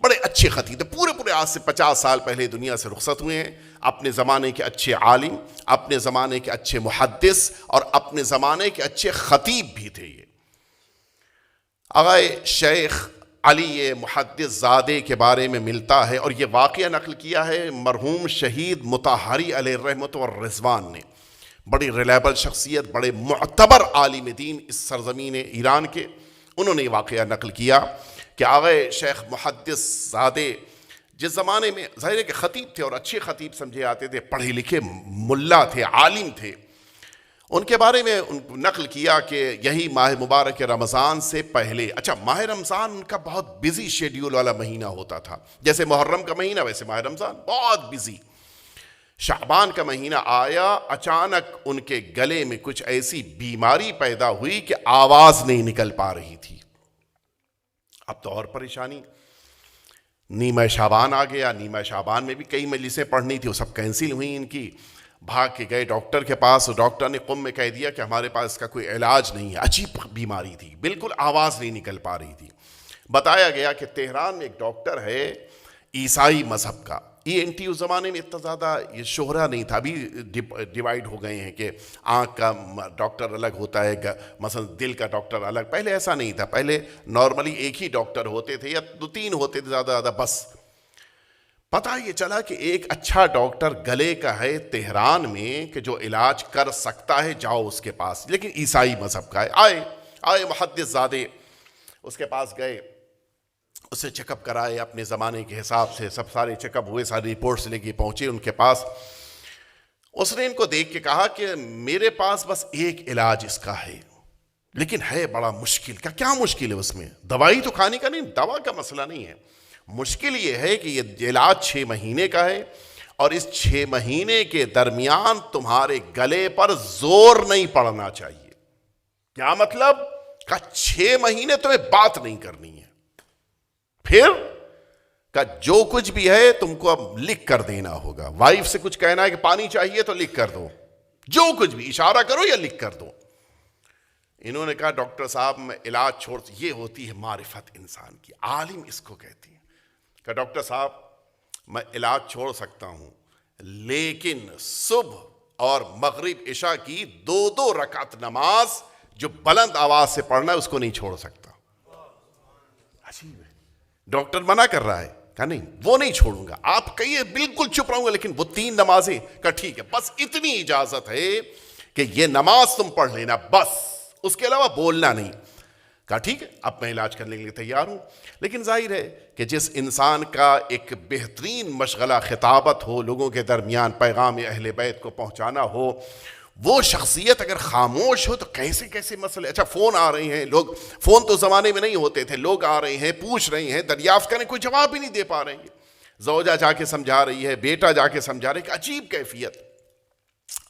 بڑے اچھے خطیب تھے، پورے آج سے 50 سال پہلے دنیا سے رخصت ہوئے ہیں۔ اپنے زمانے کے اچھے عالم، اپنے زمانے کے اچھے محدث اور اپنے زمانے کے اچھے خطیب بھی تھے۔ یہ آغائے شیخ علی محدث زادے کے بارے میں ملتا ہے، اور یہ واقعہ نقل کیا ہے مرحوم شہید مطہری علیہ الرحمت والرضوان نے۔ بڑی ریلیبل شخصیت، بڑے معتبر عالم دین اس سرزمین ایران کے، انہوں نے یہ واقعہ نقل کیا کہ آغائے شیخ محدث زادے جس زمانے میں ظاہر ہے کہ خطیب تھے اور اچھے خطیب سمجھے آتے تھے، پڑھے لکھے ملا تھے، عالم تھے، ان کے بارے میں نقل کیا کہ یہی ماہ مبارک رمضان سے پہلے، اچھا ماہ رمضان ان کا بہت بزی شیڈیول والا مہینہ ہوتا تھا، جیسے محرم کا مہینہ ویسے ماہ رمضان بہت بزی۔ شعبان کا مہینہ آیا، اچانک ان کے گلے میں کچھ ایسی بیماری پیدا ہوئی کہ آواز نہیں نکل پا رہی تھی۔ اب تو اور پریشانی، نیمہ شعبان آ گیا، نیمہ شعبان میں بھی کئی مجلسیں پڑھنی تھی، وہ سب کینسل ہوئی ان کی۔ بھاگ کے گئے ڈاکٹر کے پاس، ڈاکٹر نے قم میں کہہ دیا کہ ہمارے پاس اس کا کوئی علاج نہیں ہے۔ عجیب بیماری تھی، بالکل آواز نہیں نکل پا رہی تھی۔ بتایا گیا کہ تہران میں ایک ڈاکٹر ہے عیسائی مذہب کا، ENT اس زمانے میں اتنا زیادہ یہ شہرہ نہیں تھا، ابھی ڈیوائیڈ ہو گئے ہیں کہ آنکھ کا ڈاکٹر الگ ہوتا ہے، مثلا دل کا ڈاکٹر الگ، پہلے ایسا نہیں تھا، پہلے نارملی ایک ہی ڈاکٹر ہوتے تھے یا 2-3 ہوتے تھے زیادہ زیادہ بس۔ پتہ یہ چلا کہ ایک اچھا ڈاکٹر گلے کا ہے تہران میں کہ جو علاج کر سکتا ہے، جاؤ اس کے پاس، لیکن عیسائی مذہب کا ہے۔ آئے محدث زادے اس کے پاس گئے، اسے چیک اپ کرائے اپنے زمانے کے حساب سے، سب سارے چیک اپ ہوئے، ساری رپورٹس لے کے پہنچے ان کے پاس۔ اس نے ان کو دیکھ کے کہا کہ میرے پاس بس ایک علاج اس کا ہے، لیکن ہے بڑا مشکل۔ کا کیا مشکل ہے اس میں؟ دوائی تو کھانے کا نہیں، دوا کا مسئلہ نہیں ہے، مشکل یہ ہے کہ یہ علاج 6 مہینے کا ہے، اور اس 6 مہینے کے درمیان تمہارے گلے پر زور نہیں پڑنا چاہیے۔ کیا مطلب؟ کہ 6 مہینے تمہیں بات نہیں کرنی ہے، پھر کہ جو کچھ بھی ہے تم کو اب لکھ کر دینا ہوگا۔ وائف سے کچھ کہنا ہے کہ پانی چاہیے تو لکھ کر دو، جو کچھ بھی اشارہ کرو یا لکھ کر دو۔ انہوں نے کہا ڈاکٹر صاحب میں علاج چھوڑ، یہ ہوتی ہے معرفت انسان کی، عالم اس کو کہتی ہیں کہ ڈاکٹر صاحب میں علاج چھوڑ سکتا ہوں، لیکن صبح اور مغرب عشاء کی 2 رکعت نماز جو بلند آواز سے پڑھنا ہے اس کو نہیں چھوڑ سکتا۔ عجیب ہے، ڈاکٹر منع کر رہا ہے کہ نہیں وہ نہیں چھوڑوں گا، آپ کہیے بالکل چپ رہوں گا، لیکن وہ 3 نمازیں کہ ٹھیک ہے، بس اتنی اجازت ہے کہ یہ نماز تم پڑھ لینا، بس اس کے علاوہ بولنا نہیں۔ کہا ٹھیک ہے، اب میں علاج کرنے کے لیے تیار ہوں۔ لیکن ظاہر ہے کہ جس انسان کا ایک بہترین مشغلہ خطابت ہو، لوگوں کے درمیان پیغام اہل بیت کو پہنچانا ہو، وہ شخصیت اگر خاموش ہو تو کیسے کیسے مسئلے۔ اچھا فون آ رہے ہیں، لوگ فون تو زمانے میں نہیں ہوتے تھے، لوگ آ رہے ہیں، پوچھ رہے ہیں، دریافت کرنے، کوئی جواب ہی نہیں دے پا رہے ہیں۔ زوجہ جا کے سمجھا رہی ہے، بیٹا جا کے سمجھا رہا ہے، کہ عجیب کیفیت،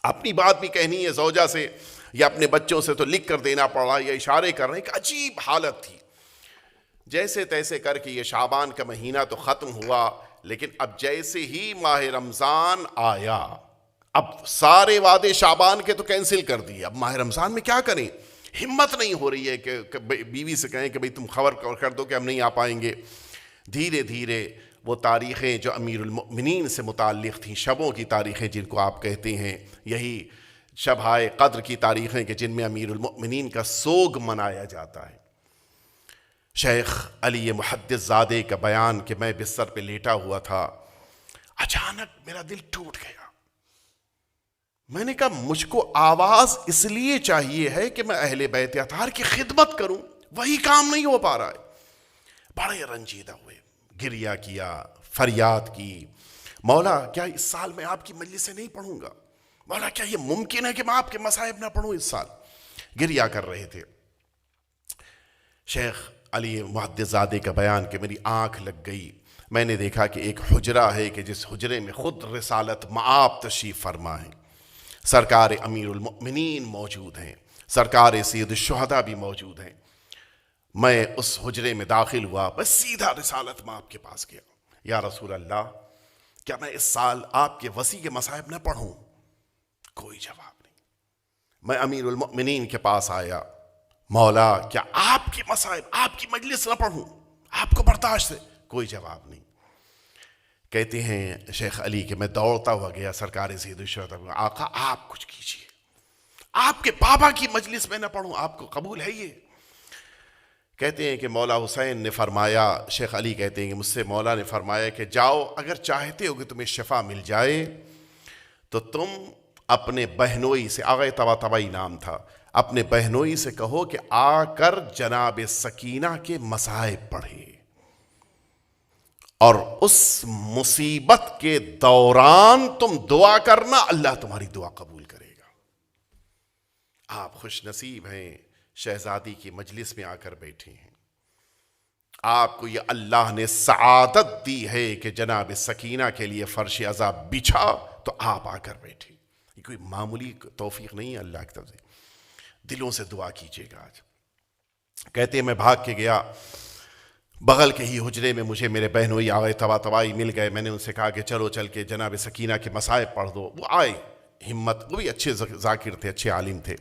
اپنی بات بھی کہنی ہے زوجہ سے یا اپنے بچوں سے تو لکھ کر دینا پڑ رہا ہے یا اشارے کر رہے ہیں، کہ عجیب حالت تھی۔ جیسے تیسے کر کے یہ شعبان کا مہینہ تو ختم ہوا، لیکن اب جیسے ہی ماہ رمضان آیا، اب سارے وعدے شعبان کے تو کینسل کر دیے، اب ماہ رمضان میں کیا کریں؟ ہمت نہیں ہو رہی ہے کہ بیوی سے کہیں کہ بھئی تم خبر کر دو کہ ہم نہیں آ پائیں گے۔ دھیرے دھیرے وہ تاریخیں جو امیر المؤمنین سے متعلق تھیں، شبوں کی تاریخیں جن کو آپ کہتے ہیں، یہی شبہائے قدر کی تاریخیں کہ جن میں امیر المؤمنین کا سوگ منایا جاتا ہے۔ شیخ علی محدث زادے کا بیان کہ میں بستر پہ لیٹا ہوا تھا، اچانک میرا دل ٹوٹ گیا۔ میں نے کہا مجھ کو آواز اس لیے چاہیے ہے کہ میں اہل بیت اطہار کی خدمت کروں، وہی کام نہیں ہو پا رہا ہے۔ بڑے رنجیدہ ہوئے، گریہ کیا، فریاد کی، مولا کیا اس سال میں آپ کی مجلس سے نہیں پڑھوں گا؟ مولا کیا یہ ممکن ہے کہ میں آپ کے مصائب نہ پڑھوں اس سال؟ گریہ کر رہے تھے۔ شیخ علی محدث زادے کا بیان کہ میری آنکھ لگ گئی، میں نے دیکھا کہ ایک حجرہ ہے کہ جس حجرے میں خود رسالت مآب تشریف فرما ہے، سرکار امیر المؤمنین موجود ہیں، سرکار سید الشہداء بھی موجود ہیں۔ میں اس حجرے میں داخل ہوا، بس سیدھا رسالت مآب کے پاس گیا، یا رسول اللہ کیا میں اس سال آپ کے وصی کے مصائب نہ پڑھوں؟ کوئی جواب نہیں۔ میں امیر المؤمنین کے پاس آیا، مولا کیا آپ کی مصائب، آپ کی مجلس نہ پڑھوں؟ آپ کو برداشت ہے؟ کوئی جواب نہیں۔ کہتے ہیں شیخ علی کہ میں دوڑتا ہوا گیا سرکار سید الشہداء، آقا آپ کچھ کیجئے، آپ کے بابا کی مجلس میں نہ پڑھوں، آپ کو قبول ہے یہ؟ کہتے ہیں کہ مولا حسین نے فرمایا، شیخ علی کہتے ہیں کہ مجھ سے مولا نے فرمایا کہ جاؤ، اگر چاہتے ہو کہ تمہیں شفا مل جائے تو تم اپنے بہنوئی سے، آغا طباطبائی نام تھا، اپنے بہنوئی سے کہو کہ آ کر جناب سکینہ کے مصائب پڑھے، اور اس مصیبت کے دوران تم دعا کرنا، اللہ تمہاری دعا قبول کرے گا۔ آپ خوش نصیب ہیں، شہزادی کی مجلس میں آ کر بیٹھے ہیں، آپ کو یہ اللہ نے سعادت دی ہے کہ جناب سکینہ کے لیے فرش عذاب بچھا تو آپ آ کر بیٹھے۔ یہ کوئی معمولی توفیق نہیں ہے اللہ کی طرف سے، دلوں سے دعا کیجیے گا۔ آج کہتے ہیں میں بھاگ کے گیا، بغل کے ہی حجرے میں مجھے میرے بہنوئی آغا طباطبائی مل گئے، میں نے ان سے کہا کہ چلو چل کے جناب سکینہ کے مصائب پڑھ دو۔ وہ آئے، ہمت، وہ بھی اچھے ذاکر تھے، اچھے عالم تھے،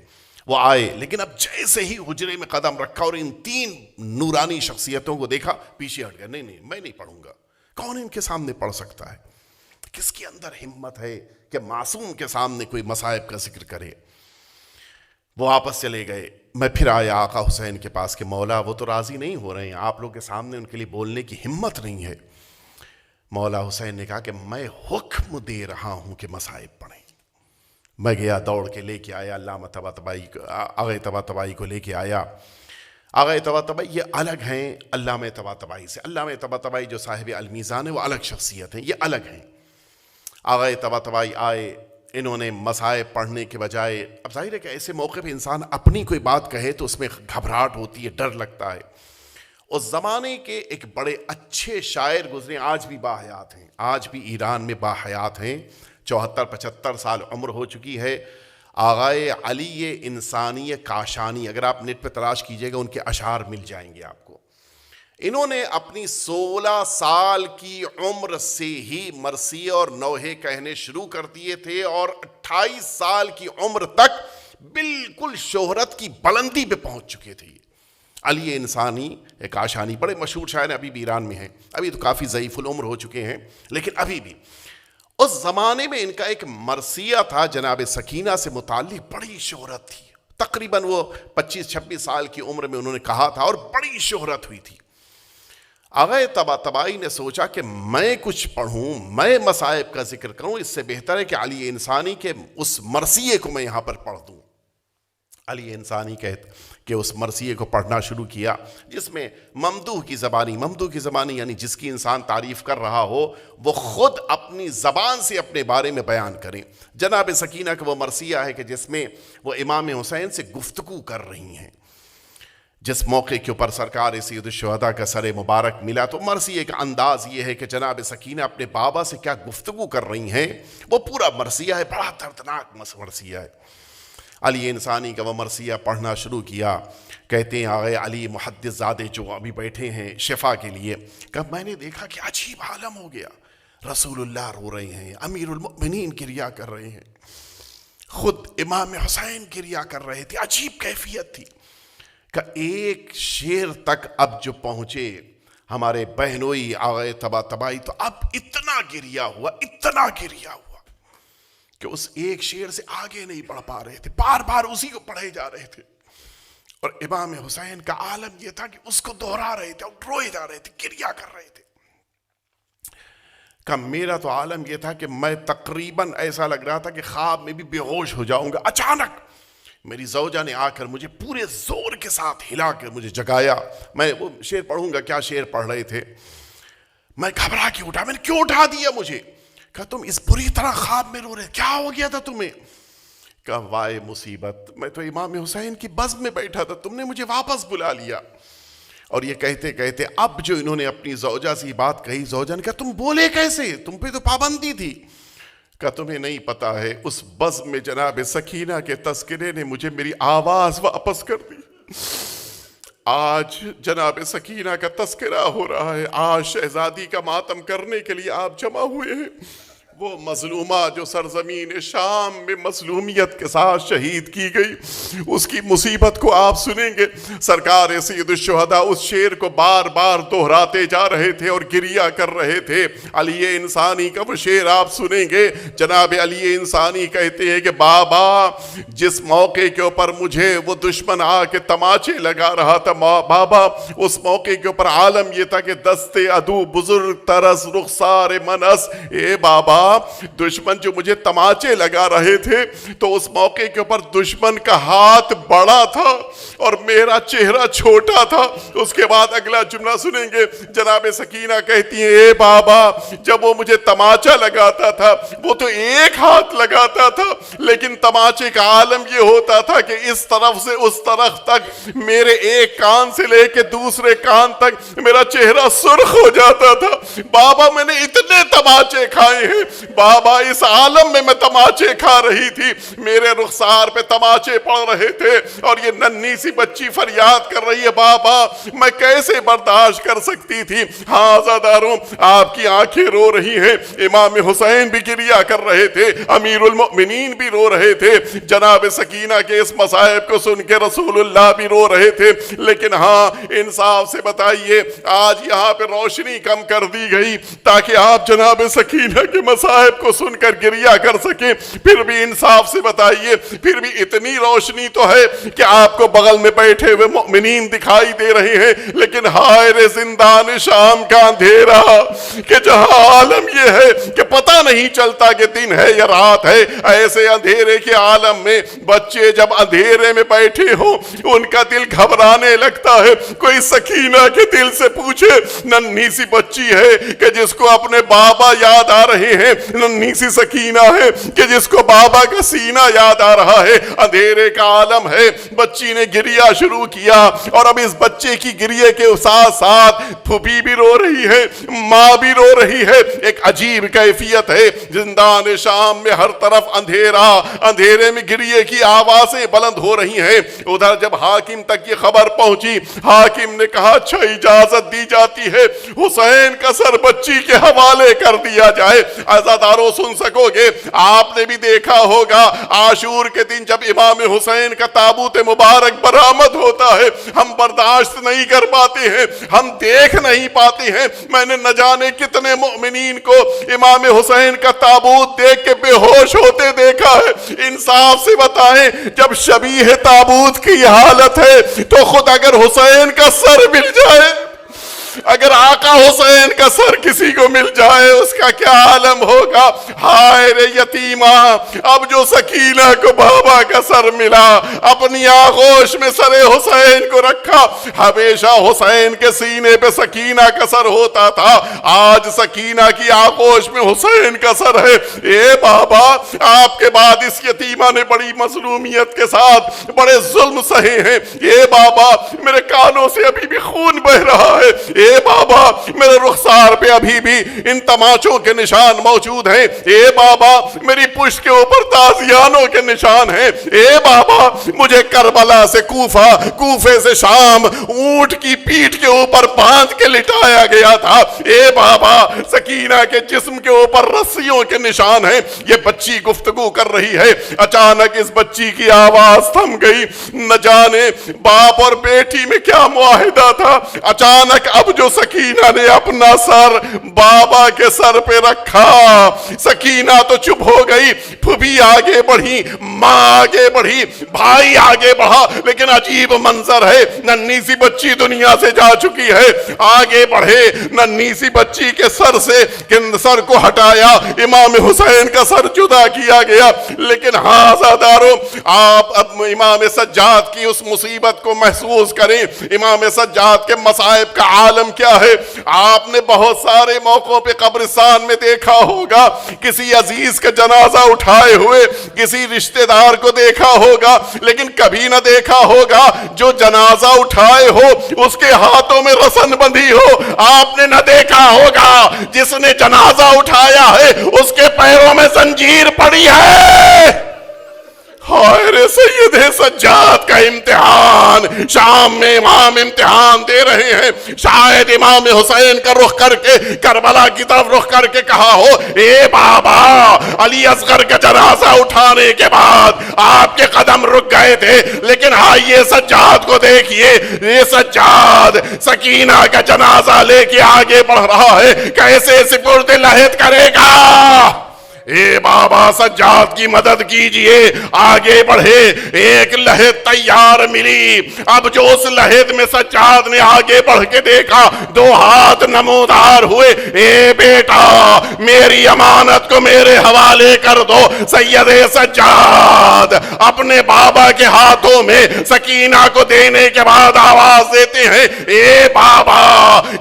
وہ آئے، لیکن اب جیسے ہی حجرے میں قدم رکھا اور ان 3 نورانی شخصیتوں کو دیکھا پیچھے ہٹ گیا، نہیں میں نہیں پڑھوں گا، کون ان کے سامنے پڑھ سکتا ہے؟ کس کے اندر ہمت ہے کہ معصوم کے سامنے کوئی مصائب کا ذکر کرے؟ وہ واپس چلے گئے۔ میں پھر آیا آقا حسین کے پاس کہ مولا وہ تو راضی نہیں ہو رہے ہیں، آپ لوگ کے سامنے ان کے لیے بولنے کی ہمت نہیں ہے۔ مولا حسین نے کہا کہ میں حکم دے رہا ہوں کہ مصائب پڑھیں۔ میں گیا دوڑ کے لے کے آیا علامہ طباطبائی کو، آغا طباطبائی کو لے کے آیا۔ آغا طباطبائی یہ الگ ہیں علامہ طباطبائی سے، علامہ طباطبائی جو صاحب المیزان ہے وہ الگ شخصیت ہیں، یہ الگ ہیں۔ آغا طباطبائی آئے، انہوں نے مصائب پڑھنے کے بجائے، اب ظاہر ہے کہ ایسے موقع پہ انسان اپنی کوئی بات کہے تو اس میں گھبراہٹ ہوتی ہے، ڈر لگتا ہے۔ اس زمانے کے ایک بڑے اچھے شاعر گزرے، آج بھی باحیات ہیں، آج بھی ایران میں باحیات ہیں، 74-75 سال عمر ہو چکی ہے۔ آغائے علی انسانی کاشانی، اگر آپ نیٹ پہ تلاش کیجئے گا ان کے اشعار مل جائیں گے آپ کو۔ انہوں نے اپنی 16 سال کی عمر سے ہی مرثیے اور نوحے کہنے شروع کر دیے تھے، اور 28 سال کی عمر تک بالکل شہرت کی بلندی پہ پہنچ چکے تھے۔ علی انسانی کاشانی بڑے مشہور شاعر، ابھی بھی ایران میں ہیں، ابھی تو کافی ضعیف العمر ہو چکے ہیں، لیکن ابھی بھی اس زمانے میں ان کا ایک مرثیہ تھا جناب سکینہ سے متعلق، بڑی شہرت تھی، تقریباً وہ 25-26 سال کی عمر میں انہوں نے کہا تھا اور بڑی شہرت ہوئی تھی۔ آغا طباطبائی نے سوچا کہ میں کچھ پڑھوں، میں مصائب کا ذکر کروں، اس سے بہتر ہے کہ علی انسانی کے اس مرثیے کو میں یہاں پر پڑھ دوں۔ علی انسانی کہ اس مرثیے کو پڑھنا شروع کیا، جس میں ممدوح کی زبانی یعنی جس کی انسان تعریف کر رہا ہو وہ خود اپنی زبان سے اپنے بارے میں بیان کریں۔ جناب سکینہ کا وہ مرثیہ ہے کہ جس میں وہ امام حسین سے گفتگو کر رہی ہیں، جس موقع کے اوپر سرکار سید الشہداء کا سر مبارک ملا، تو مرثیے کا انداز یہ ہے کہ جناب سکینہ اپنے بابا سے کیا گفتگو کر رہی ہیں، وہ پورا مرثیہ ہے، بڑا دردناک مرثیہ ہے۔ علی انسانی کا وہ مرثیہ پڑھنا شروع کیا، کہتے ہیں آغا علی محدث زادے جو ابھی بیٹھے ہیں شفا کے لیے، کہ میں نے دیکھا کہ عجیب عالم ہو گیا، رسول اللہ رو رہے ہیں، امیر المؤمنین کریا کر رہے ہیں، خود امام حسین کریا کر رہے تھے، عجیب کیفیت تھی۔ کہ ایک شعر تک اب جو پہنچے ہمارے بہنوئی آغا طباطبائی، تو اب اتنا گریا ہوا کہ اس ایک شعر سے آگے نہیں بڑھ پا رہے تھے، بار بار اسی کو پڑھے جا رہے تھے، اور امام حسین کا عالم یہ تھا کہ اس کو دہرا رہے تھے اور روئے جا رہے تھے، گریا کر رہے تھے۔ کہ میرا تو عالم یہ تھا کہ میں تقریباً ایسا لگ رہا تھا کہ خواب میں بھی بے ہوش ہو جاؤں گا۔ اچانک میری زوجہ نے آ کر مجھے پورے زور کے ساتھ ہلا کر مجھے جگایا۔ میں وہ شعر پڑھوں گا، کیا شعر پڑھ رہے تھے، میں گھبرا کے اٹھا، میں نے کیوں اٹھا دیا مجھے؟ کہا تم اس بری طرح خواب میں رو رہے، کیا ہو گیا تھا تمہیں؟ کہا وائے مصیبت، میں تو امام حسین کی بزم میں بیٹھا تھا، تم نے مجھے واپس بلا لیا۔ اور یہ کہتے کہتے اب جو انہوں نے اپنی زوجہ سے بات کہی، زوجہ نے کہا تم بولے کیسے، تم پہ تو پابندی تھی۔ کہ تمہیں نہیں پتا ہے، اس بزم میں جناب سکینہ کے تذکرے نے مجھے میری آواز واپس کر دی۔ آج جناب سکینہ کا تذکرہ ہو رہا ہے، آج شہزادی کا ماتم کرنے کے لیے آپ جمع ہوئے ہیں۔ وہ مظلومہ جو سرزمین شام میں مظلومیت کے ساتھ شہید کی گئی، اس کی مصیبت کو آپ سنیں گے۔ سرکار سید الشہداء اس شعر کو بار بار دہراتے جا رہے تھے اور گریہ کر رہے تھے۔ علی انسانی کا وہ شعر آپ سنیں گے، جناب علی انسانی کہتے ہیں کہ بابا جس موقع کے اوپر مجھے وہ دشمن آ کے تماچے لگا رہا تھا، بابا اس موقع کے اوپر عالم یہ تھا کہ دستے عدو بزرگ ترس رخسار منس، اے بابا دشمن جو مجھے تماچے لگا رہے تھے تو اس موقع کے اوپر دشمن کا ہاتھ بڑا تھا اور میرا چہرہ چھوٹا تھا۔ اس کے بعد اگلا جملہ سنیں گے، جناب سکینہ کہتی ہیں اے بابا جب وہ مجھے تماچا لگاتا تھا وہ تو ایک ہاتھ لگاتا تھا، لیکن تماچے کا عالم یہ ہوتا تھا کہ اس طرف سے اس طرف تک میرے ایک کان سے لے کے دوسرے کان تک میرا چہرہ سرخ ہو جاتا تھا۔ بابا میں نے اتنے تماچے کھائے ہیں بابا اس عالم میں تماچے کھا رہی تھی، میرے رخسار پہ تماچے پڑ رہے تھے اور یہ ننھی سی بچی فریاد کر رہی ہے، بابا میں کیسے برداشت کر سکتی تھی؟ ہاں عزاداروں، آپ کی آنکھیں رو رہی ہیں، امام حسین بھی گریہ کر رہے تھے، امیر المؤمنین بھی رو رہے تھے، جناب سکینہ کے اس مصائب کو سن کے رسول اللہ بھی رو رہے تھے، لیکن ہاں انصاف سے بتائیے آج یہاں پہ روشنی کم کر دی گئی تاکہ آپ جناب سکینہ کے مصائب کو سن کر گریہ کر سکیں، پھر بھی انصاف سے بتائیے، پھر بھی اتنی روشنی تو ہے کہ آپ کو بغل میں بیٹھے ہوئے مؤمنین دکھائی دے رہے ہیں، لیکن ہائے رے زندان شام کا اندھیرا کہ جہاں عالم یہ ہے کہ پتہ نہیں چلتا کہ دن ہے یا رات ہے، ایسے اندھیرے کے عالم میں بچے جب اندھیرے میں بیٹھے ہوں ان کا دل گھبرانے لگتا ہے۔ کوئی سکینہ کے دل سے پوچھے، ننھی سی بچی ہے کہ جس کو اپنے بابا یاد آ رہے ہیں، ننھی سی سکینہ ہے کہ جس کو بابا کا سینہ یاد آ رہا ہے، اندھیرے کا عالم ہے، بچی نے گریہ شروع کیا اور اب اس بچے کی گریہ کے ساتھ ساتھ پھوپھی بھی رو رہی ہے، ماں بھی رو رہی ہے، ایک عجیب کیفیت ہے، زندان شام میں ہر طرف اندھیرا، اندھیرے میں گریہ کی آوازیں بلند ہو رہی ہیں۔ ادھر جب حاکم تک یہ خبر پہنچی، حاکم نے کہا اچھا اجازت دی جاتی ہے حسین کا سر بچی کے حوالے کر دیا جائے۔ عزاداروں سن سکو گے، آپ نے بھی دیکھا ہوگا عاشور کے دن جب امام حسین کا تابوت مبارک برآمد ہوتا ہے، ہم برداشت نہیں کر پاتے ہیں، ہم دیکھ نہیں پاتے ہیں۔ میں نے نہ جانے کتنے مؤمنین کو امام حسین کا تابوت دیکھ کے بے ہوش ہوتے دیکھا ہے۔ انصاف سے بتائیں، جب شبیہ تابوت کی حالت ہے تو خود اگر حسین کا سر مل جائے، اگر آقا حسین کا سر کسی کو مل جائے اس کا کیا عالم ہوگا؟ ہائے رے یتیمہ، اب جو سکینہ کو بابا کا سر ملا، اپنی آغوش میں سر حسین کو رکھا، ہمیشہ حسین کے سینے پہ سکینہ کا سر ہوتا تھا، آج سکینہ کی آغوش میں حسین کا سر ہے۔ اے بابا، آپ کے بعد اس یتیمہ نے بڑی مظلومیت کے ساتھ بڑے ظلم سہے ہیں، اے بابا میرے کانوں سے ابھی بھی خون بہ رہا ہے، اے بابا میرے رخسار پہ ابھی بھی ان تماچوں کے نشان موجود ہیں، اے بابا میری پشت کے اوپر تازیانوں کے نشان ہیں، اے بابا مجھے کربلا سے کوفہ، کوفے سے شام اونٹ کی پیٹھ کے اوپر باندھ کے لٹایا گیا تھا، اے بابا سکینہ کے جسم کے اوپر رسیوں کے نشان ہیں۔ یہ بچی گفتگو کر رہی ہے، اچانک اس بچی کی آواز تھم گئی، نہ جانے باپ اور بیٹی میں کیا معاہدہ تھا، اچانک اب جو سکینہ نے اپنا سر بابا کے سر پہ رکھا، سکینہ تو چپ ہو گئی، پھوپھی آگے بڑھی، ماں آگے بڑھی، بھائی آگے بڑھا، لیکن عجیب منظر ہے، ننھی سی بچی دنیا سے جا چکی ہے، آگے بڑھے، ننھی سی بچی کے سر سے سر کو ہٹایا، امام حسین کا سر جدا کیا گیا، لیکن ہاں عزاداروں آپ اب امام سجاد کی اس مصیبت کو محسوس کریں، امام سجاد کے مصائب کا عالم کیا ہے۔ آپ نے بہت سارے موقعوں پہ قبرستان میں دیکھا ہوگا، کسی عزیز کا جنازہ اٹھائے ہوئے کسی رشتہ دار کو دیکھا ہوگا، لیکن کبھی نہ دیکھا ہوگا جو جنازہ اٹھائے ہو اس کے ہاتھوں میں رسن بندھی ہو، آپ نے نہ دیکھا ہوگا جس نے جنازہ اٹھایا ہے اس کے پیروں میں زنجیر پڑی ہے۔ ہائے رے سید سجاد کا امتحان، شام میں امام امتحان دے رہے ہیں، شاید امام حسین کا رخ کر کے کربلا کی طرف رخ کر کے کہا ہو، اے بابا علی اصغر کا جنازہ اٹھانے کے بعد آپ کے قدم رک گئے تھے، لیکن آئیے سجاد کو دیکھیے، یہ سجاد سکینہ کا جنازہ لے کے آگے بڑھ رہا ہے، کیسے سپرد لحد کرے گا؟ اے بابا سجاد کی مدد کیجئے، آگے بڑھے، ایک لحد تیار ملی، اب جو اس لحد میں سجاد نے آگے بڑھ کے دیکھا، دو ہاتھ نمودار ہوئے، اے بیٹا میری امانت کو میرے حوالے کر دو۔ سید سجاد اپنے بابا کے ہاتھوں میں سکینہ کو دینے کے بعد آواز دیتے ہیں، اے بابا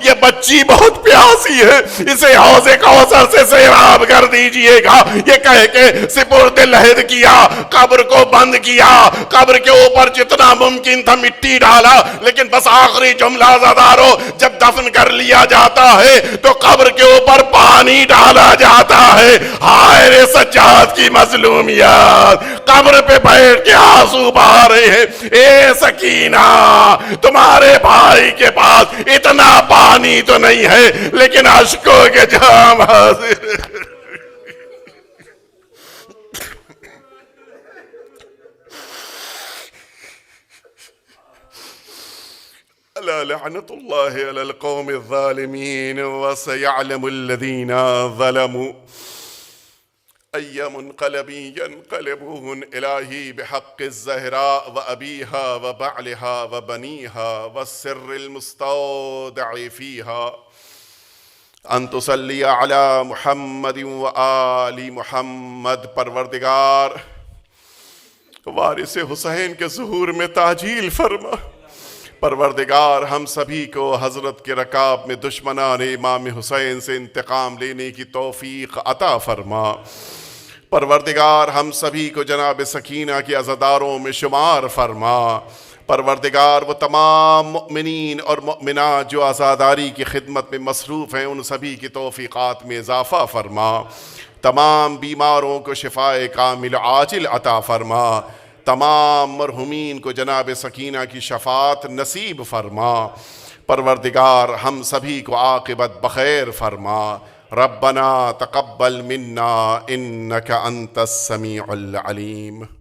یہ بچی بہت پیاسی ہے، اسے حوض کوثر سے سیراب کر دیجئے گا۔ یہ کہہ کے سپرد لحد کیا، قبر کو بند کیا، قبر کے اوپر جتنا ممکن تھا مٹی ڈالا، لیکن بس آخری جملہ زدارو، جب دفن کر لیا جاتا ہے تو قبر کے اوپر پانی ڈالا جاتا ہے۔ ہائے رے سجاد کی مظلومیت، قبر پہ بیٹھ کے آنسو بہا رہے ہیں۔ اے سکینہ، تمہارے بھائی کے پاس اتنا پانی تو نہیں ہے لیکن اشکوں کے جام حاضر۔ الا لعنت اللہ علی القوم الظالمین وسيعلم الذین ظلموا أي منقلب ينقلبون إلهي بحق الزهراء وأبيها وبعلها وبنيها والسر المستودع فيها أن تصلي على محمد وآل محمد۔ پروردگار وارث حسین کے ظہور میں تعجیل فرما۔ پروردگار ہم سبھی کو حضرت کے رکاب میں دشمنان امام حسین سے انتقام لینے کی توفیق عطا فرما۔ پروردگار ہم سبھی کو جناب سکینہ کے عزاداروں میں شمار فرما۔ پروردگار وہ تمام مؤمنین اور مؤمنات جو عزاداری کی خدمت میں مصروف ہیں ان سبھی کی توفیقات میں اضافہ فرما۔ تمام بیماروں کو شفائے کامل عاجل عطا فرما۔ تمام مرحومین کو جناب سکینہ کی شفاعت نصیب فرما۔ پروردگار ہم سبھی کو عاقبت بخیر فرما۔ ربنا تقبل منا انك انت السمیع العلیم۔